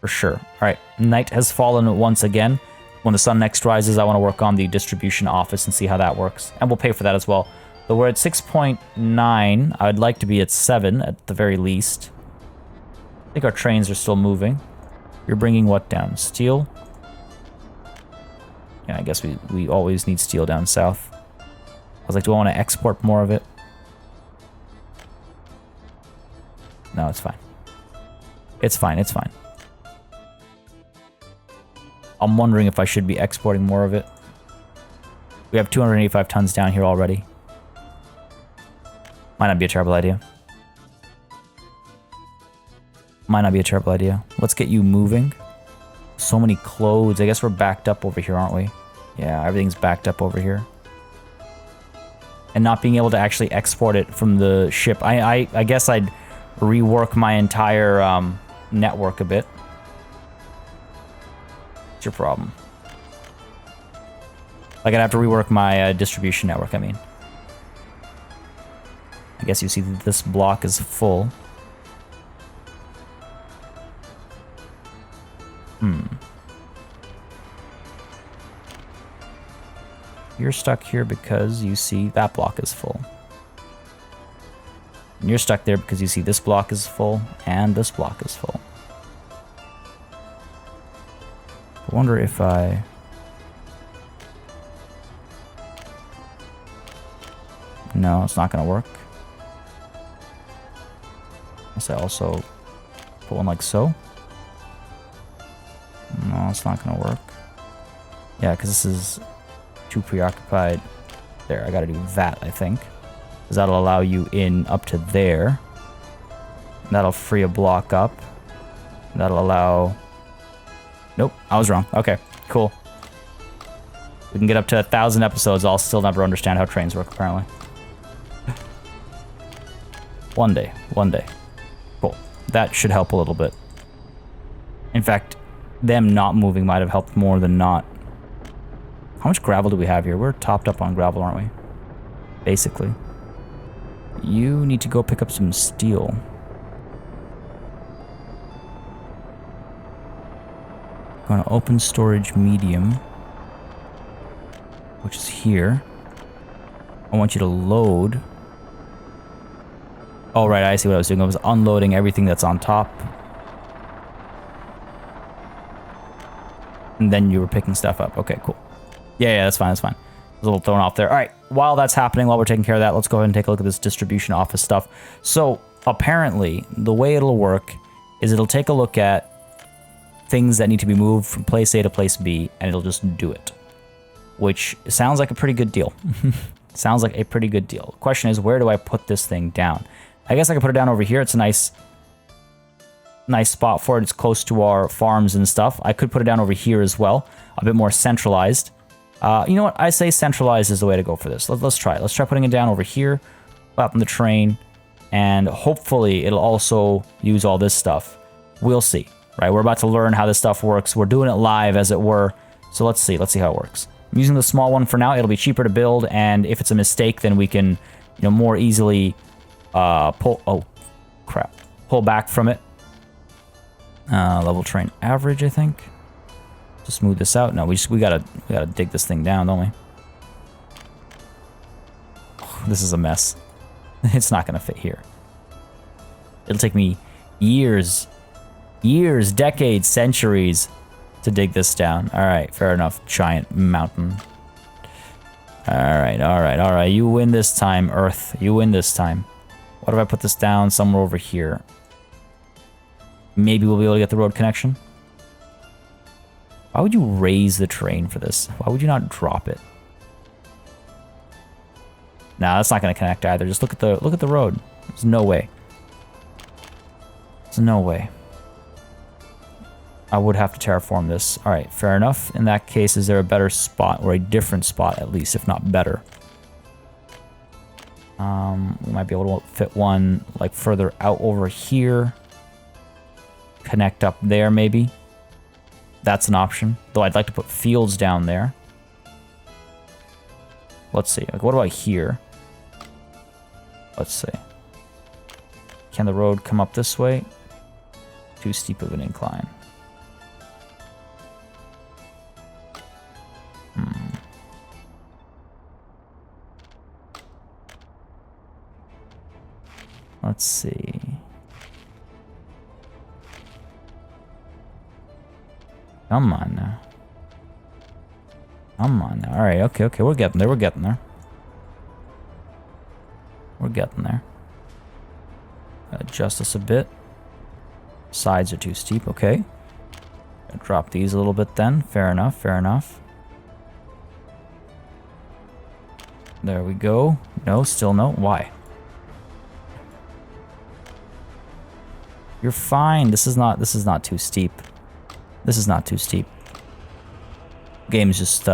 S1: For sure. All right, night has fallen once again. When the sun next rises, I want to work on the distribution office and see how that works. And we'll pay for that as well. But we're at 6.9. I'd like to be at 7 at the very least. I think our trains are still moving. You're bringing what down? Steel? Yeah, I guess we always need steel down south. I was like, do I want to export more of it? No, it's fine. It's fine, it's fine. I'm wondering if I should be exporting more of it. We have 285 tons down here already. Might not be a terrible idea. Might not be a terrible idea. Let's get you moving. So many clothes. I guess we're backed up over here, aren't we? Yeah, everything's backed up over here. And not being able to actually export it from the ship. I guess I'd rework my entire network a bit. What's your problem? Like, I'd have to rework my distribution network, I mean. I guess you see that this block is full. You're stuck here because you see that block is full. And you're stuck there because you see this block is full and this block is full. I wonder if I... No, it's not going to work. Unless I also put one like so. No, it's not going to work. Yeah, because this is too preoccupied. There, I got to do that, I think. Because that'll allow you in up to there. And that'll free a block up. And that'll allow... Nope, I was wrong. Okay, cool. We can get up to 1,000 episodes. I'll still never understand how trains work, apparently. One day, one day. Cool. That should help a little bit. In fact, them not moving might have helped more than not. How much gravel do we have here? We're topped up on gravel, aren't we? Basically. You need to go pick up some steel. Going to open storage medium, which is here. I want you to load. Oh, right, I see what I was doing. I was unloading everything that's on top. And then you were picking stuff up. Okay, cool. Yeah, that's fine, that's fine. a little thrown off there. All right, while that's happening, while we're taking care of that, let's go ahead and take a look at this distribution office stuff. So apparently, the way it'll work is it'll take a look at things that need to be moved from place A to place B, and it'll just do it. Which sounds like a pretty good deal. Sounds like a pretty good deal. The question is, where do I put this thing down? I guess I can put it down over here. It's a nice spot for it. It's close to our farms and stuff. I could put it down over here as well, a bit more centralized. You know what? I say centralized is the way to go for this. Let's try it. Let's try putting it down over here, up in the train, and hopefully it'll also use all this stuff. We'll see, right? We're about to learn how this stuff works. We're doing it live, as it were. So let's see. Let's see how it works. I'm using the small one for now. It'll be cheaper to build, and if it's a mistake, then we can, you know, more easily pull. Oh, crap! Pull back from it. Level train average, I think. To smooth this out. No, we gotta dig this thing down, don't we? Oh, this is a mess. It's not gonna fit here. It'll take me years, decades, centuries to dig this down. All right, fair enough. Giant mountain. All right. You win this time, Earth. You win this time. What if I put this down somewhere over here? Maybe we'll be able to get the road connection. Why would you raise the train for this? Why would you not drop it? Nah, that's not going to connect either. Just look at the road. There's no way. There's no way. I would have to terraform this. All right, fair enough. In that case, is there a better spot, or a different spot at least, if not better? We might be able to fit one like further out over here. Connect up there, maybe. That's an option. Though I'd like to put fields down there. Let's see. Like, what about here? Let's see. Can the road come up this way? Too steep of an incline. Let's see. Come on now. Come on now. All right, okay. We're getting there. We're getting there. We're getting there. Adjust this a bit. Sides are too steep. Okay. Drop these a little bit then. Fair enough. Fair enough. There we go. No, still no. Why? You're fine. This is not too steep. This is not too steep. Game's just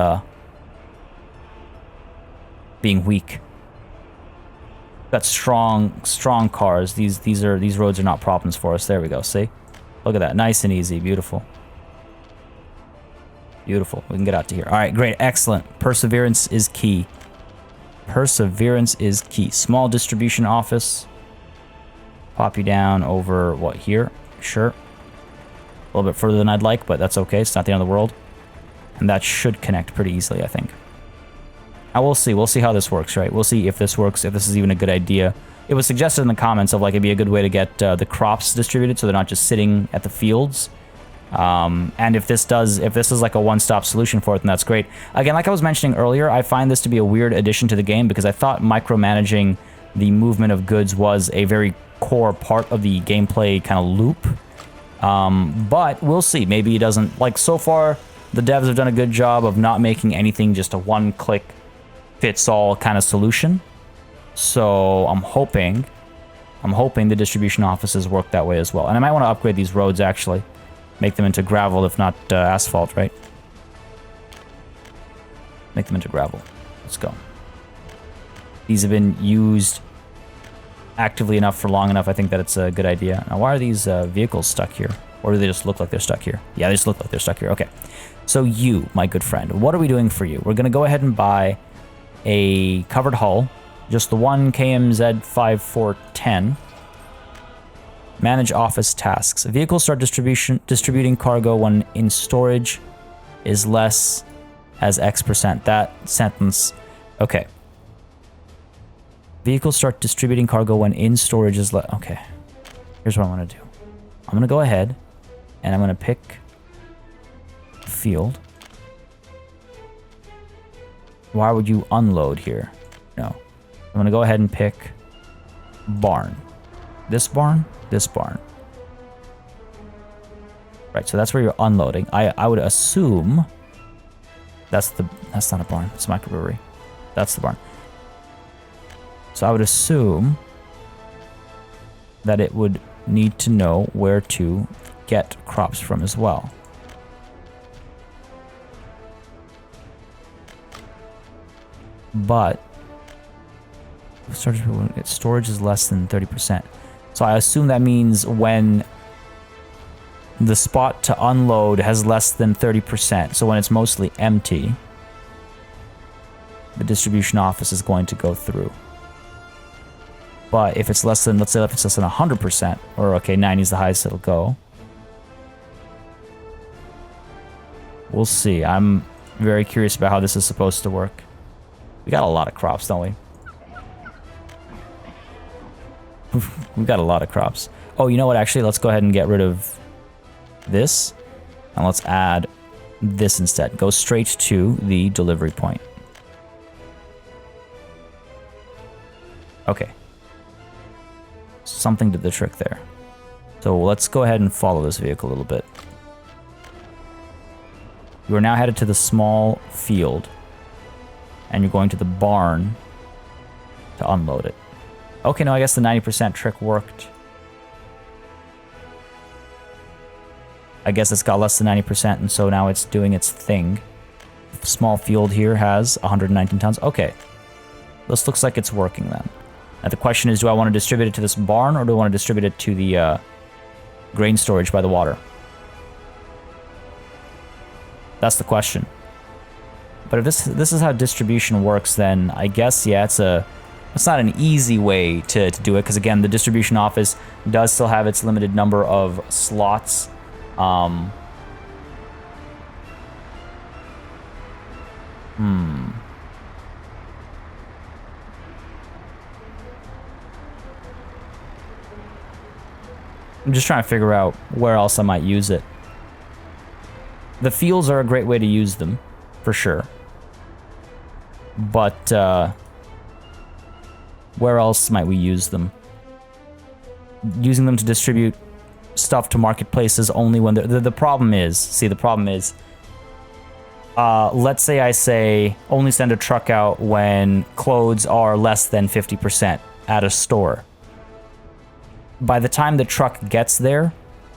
S1: being weak. Got strong cars. These roads are not problems for us. There we go. See? Look at that. Nice and easy. Beautiful. Beautiful. We can get out to here. All right, great. Excellent. Perseverance is key. Perseverance is key. Small distribution office. Pop you down over, what, here? Sure. A little bit further than I'd like, but that's okay. It's not the end of the world. And that should connect pretty easily, I think. Now, we'll see. We'll see how this works, right? We'll see if this works, if this is even a good idea. It was suggested in the comments of, like, it'd be a good way to get the crops distributed so they're not just sitting at the fields. And if this is like a one-stop solution for it, then that's great. Again, like I was mentioning earlier, I find this to be a weird addition to the game because I thought micromanaging the movement of goods was a very core part of the gameplay kind of loop. But we'll see. Maybe it doesn't. Like, so far, the devs have done a good job of not making anything just a one-click fits-all kind of solution. So I'm hoping the distribution offices work that way as well. And I might want to upgrade these roads, actually. Make them into gravel, if not asphalt, right? Make them into gravel. Let's go. These have been used actively enough for long enough, I think that it's a good idea. Now, why are these vehicles stuck here? Or do they just look like they're stuck here? Yeah, they just look like they're stuck here. Okay. So you, my good friend, what are we doing for you? We're going to go ahead and buy a covered hull. Just the one KMZ 5410. Manage office tasks. Vehicles start distributing cargo when in storage is less as X%. That sentence. Okay. Vehicles start distributing cargo when in storage is less. Okay. Here's what I'm going to do. I'm going to go ahead and I'm going to pick field. Why would you unload here? No. I'm going to go ahead and pick barn. This barn, this barn. Right, so that's where you're unloading. I would assume that's not a barn, it's a microbrewery. That's the barn. So I would assume that it would need to know where to get crops from as well. But storage is less than 30%. So I assume that means when the spot to unload has less than 30%, so when it's mostly empty, the distribution office is going to go through. But if it's less than, let's say if it's less than 100%, or okay, 90 is the highest it'll go. We'll see. I'm very curious about how this is supposed to work. We got a lot of crops, don't we? We've got a lot of crops. Oh, you know what? Actually, let's go ahead and get rid of this. And let's add this instead. Go straight to the delivery point. Okay. Something did the trick there. So let's go ahead and follow this vehicle a little bit. You are now headed to the small field. And you're going to the barn to unload it. Okay, no, I guess the 90% trick worked. I guess it's got less than 90%, and so now it's doing its thing. The small field here has 119 tons. Okay. This looks like it's working then. Now the question is, do I want to distribute it to this barn, or do I want to distribute it to the grain storage by the water? That's the question. But if this is how distribution works, then I guess, yeah, it's not an easy way to do it, because again, the distribution office does still have its limited number of slots. I'm just trying to figure out where else I might use it. The fields are a great way to use them, for sure. But, where else might we use them? Using them to distribute stuff to marketplaces only when the problem is, let's say I say only send a truck out when clothes are less than 50% at a store. By the time the truck gets there,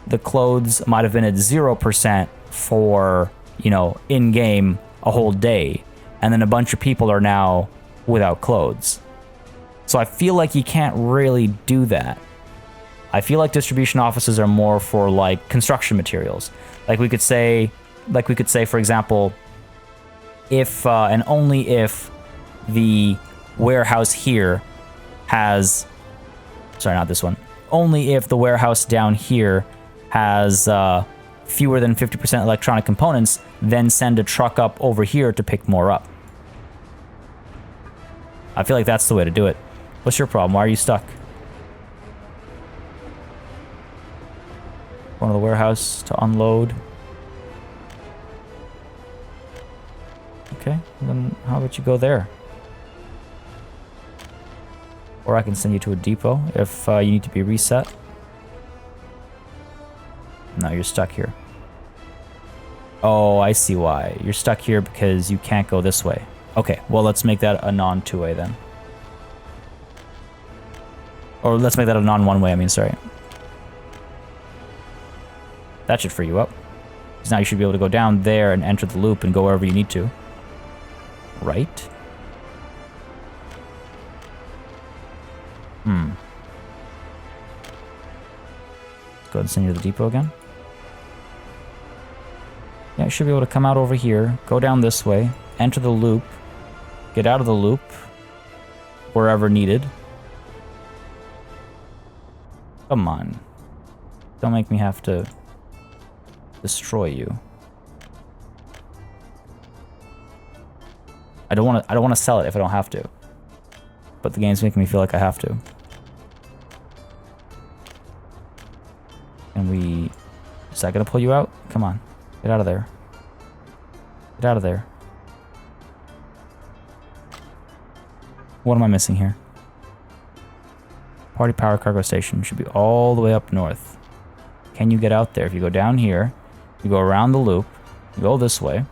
S1: the clothes might have been at 0% for, you know, in-game a whole day, and then a bunch of people are now without clothes. So I feel like you can't really do that. I feel like distribution offices are more for like construction materials. Like we could say, for example, if and only if the warehouse here has, sorry, not this one. Only if the warehouse down here has fewer than 50% electronic components, then send a truck up over here to pick more up. I feel like that's the way to do it. What's your problem? Why are you stuck? Going to the warehouse to unload. Okay, then how about you go there? Or I can send you to a depot if you need to be reset. No, you're stuck here. Oh, I see why. You're stuck here because you can't go this way. Okay, well, let's make that a non-two-way then. Or let's make that a non-one-way, I mean, sorry. That should free you up. Because now you should be able to go down there and enter the loop and go wherever you need to. Right? Let's go ahead and send you to the depot again. Yeah, you should be able to come out over here, go down this way, enter the loop, get out of the loop, wherever needed. Come on. Don't make me have to destroy you. I don't want to sell it if I don't have to. But the game's making me feel like I have to. And we... Is that gonna pull you out? Come on. Get out of there. Get out of there. What am I missing here? Party Power Cargo Station should be all the way up north. Can you get out there? If you go down here, you go around the loop, you go this way,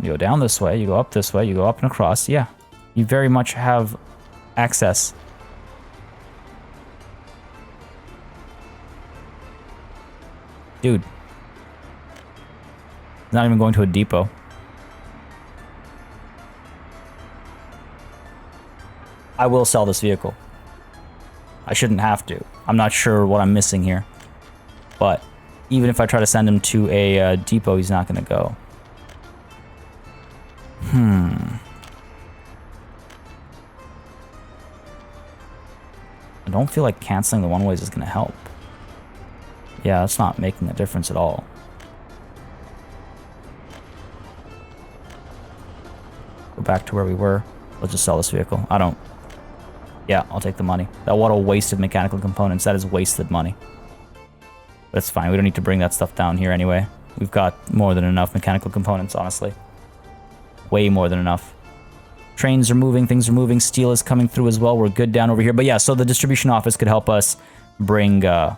S1: you go down this way, you go up this way, you go up and across. Yeah, you very much have access. Dude. Not even going to a depot. I will sell this vehicle. I shouldn't have to. I'm not sure what I'm missing here. But even if I try to send him to a depot, he's not going to go. I don't feel like canceling the one-ways is going to help. Yeah, that's not making a difference at all. Go back to where we were. Let's just sell this vehicle. I don't... Yeah, I'll take the money. That what a waste of mechanical components. That is wasted money. But it's fine. We don't need to bring that stuff down here anyway. We've got more than enough mechanical components, honestly. Way more than enough. Trains are moving. Things are moving. Steel is coming through as well. We're good down over here. But yeah, so the distribution office could help us bring a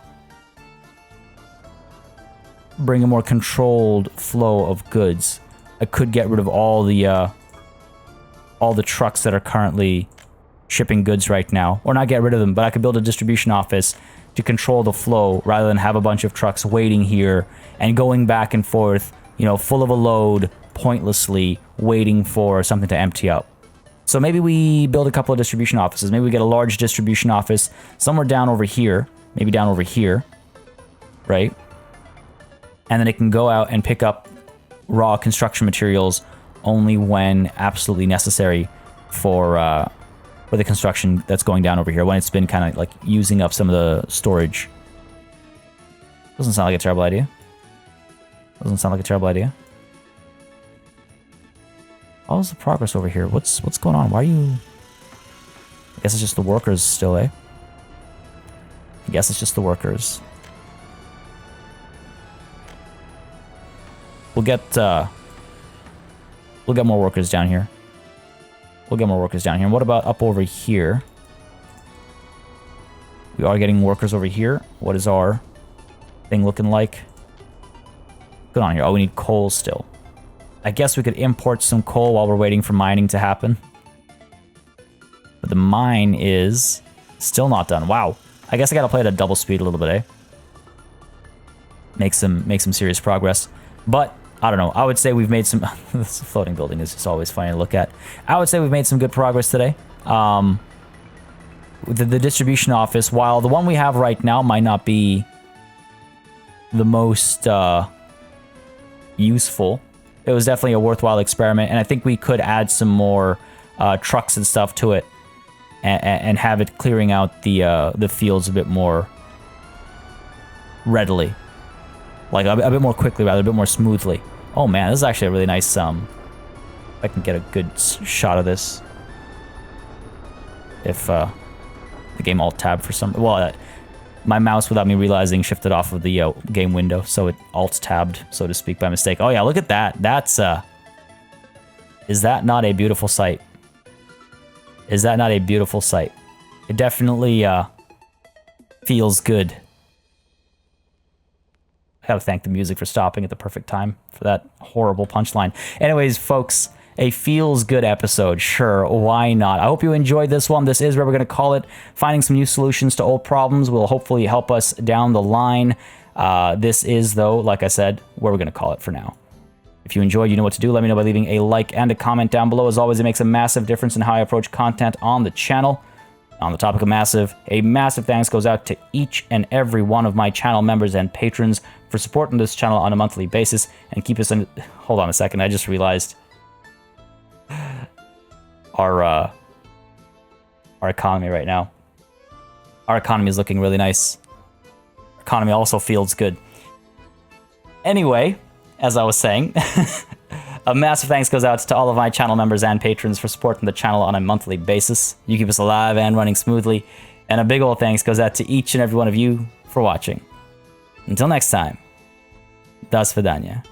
S1: more controlled flow of goods. I could get rid of all the trucks that are currently shipping goods right now, or not get rid of them, but I could build a distribution office to control the flow rather than have a bunch of trucks waiting here and going back and forth, you know, full of a load, pointlessly waiting for something to empty out. So maybe we build a couple of distribution offices. Maybe we get a large distribution office somewhere down over here, maybe down over here, right? And then it can go out and pick up raw construction materials only when absolutely necessary for the construction that's going down over here, when it's been kind of like using up some of the storage. Doesn't sound like a terrible idea. Doesn't sound like a terrible idea. How's the progress over here? What's going on? Why are you... I guess it's just the workers still, eh? I guess it's just the workers. We'll get more workers down here. We'll get more workers down here. And what about up over here? We are getting workers over here. What is our thing looking like? Good on here. Oh, we need coal still. I guess we could import some coal while we're waiting for mining to happen. But the mine is still not done. Wow. I guess I gotta play it at double speed a little bit, eh? Make some serious progress. But I don't know. I would say we've made some... This floating building is just always funny to look at. I would say we've made some good progress today. The distribution office, while the one we have right now might not be the most useful, it was definitely a worthwhile experiment, and I think we could add some more trucks and stuff to it and have it clearing out the fields a bit more readily. Like, a bit more quickly, rather, a bit more smoothly. Oh, man, this is actually a really nice, if I can get a good shot of this. If, the game alt-tab for some... Well, my mouse, without me realizing, shifted off of the game window, so it alt-tabbed, so to speak, by mistake. Oh, yeah, look at that. That's, is that not a beautiful sight? Is that not a beautiful sight? It definitely, feels good. I gotta thank the music for stopping at the perfect time for that horrible punchline. Anyways, folks, a feels-good episode. Sure, why not? I hope you enjoyed this one. This is where we're gonna call it. Finding some new solutions to old problems will hopefully help us down the line. This is, though, like I said, where we're gonna call it for now. If you enjoyed, you know what to do. Let me know by leaving a like and a comment down below. As always, it makes a massive difference in how I approach content on the channel. On the topic of massive, a massive thanks goes out to each and every one of my channel members and patrons for supporting this channel on a monthly basis and keep us in... Hold on a second, I just realized our economy right now. Our economy is looking really nice. Our economy also feels good. Anyway, as I was saying, a massive thanks goes out to all of my channel members and patrons for supporting the channel on a monthly basis. You keep us alive and running smoothly. And a big ol' thanks goes out to each and every one of you for watching. Until next time, do svidaniya.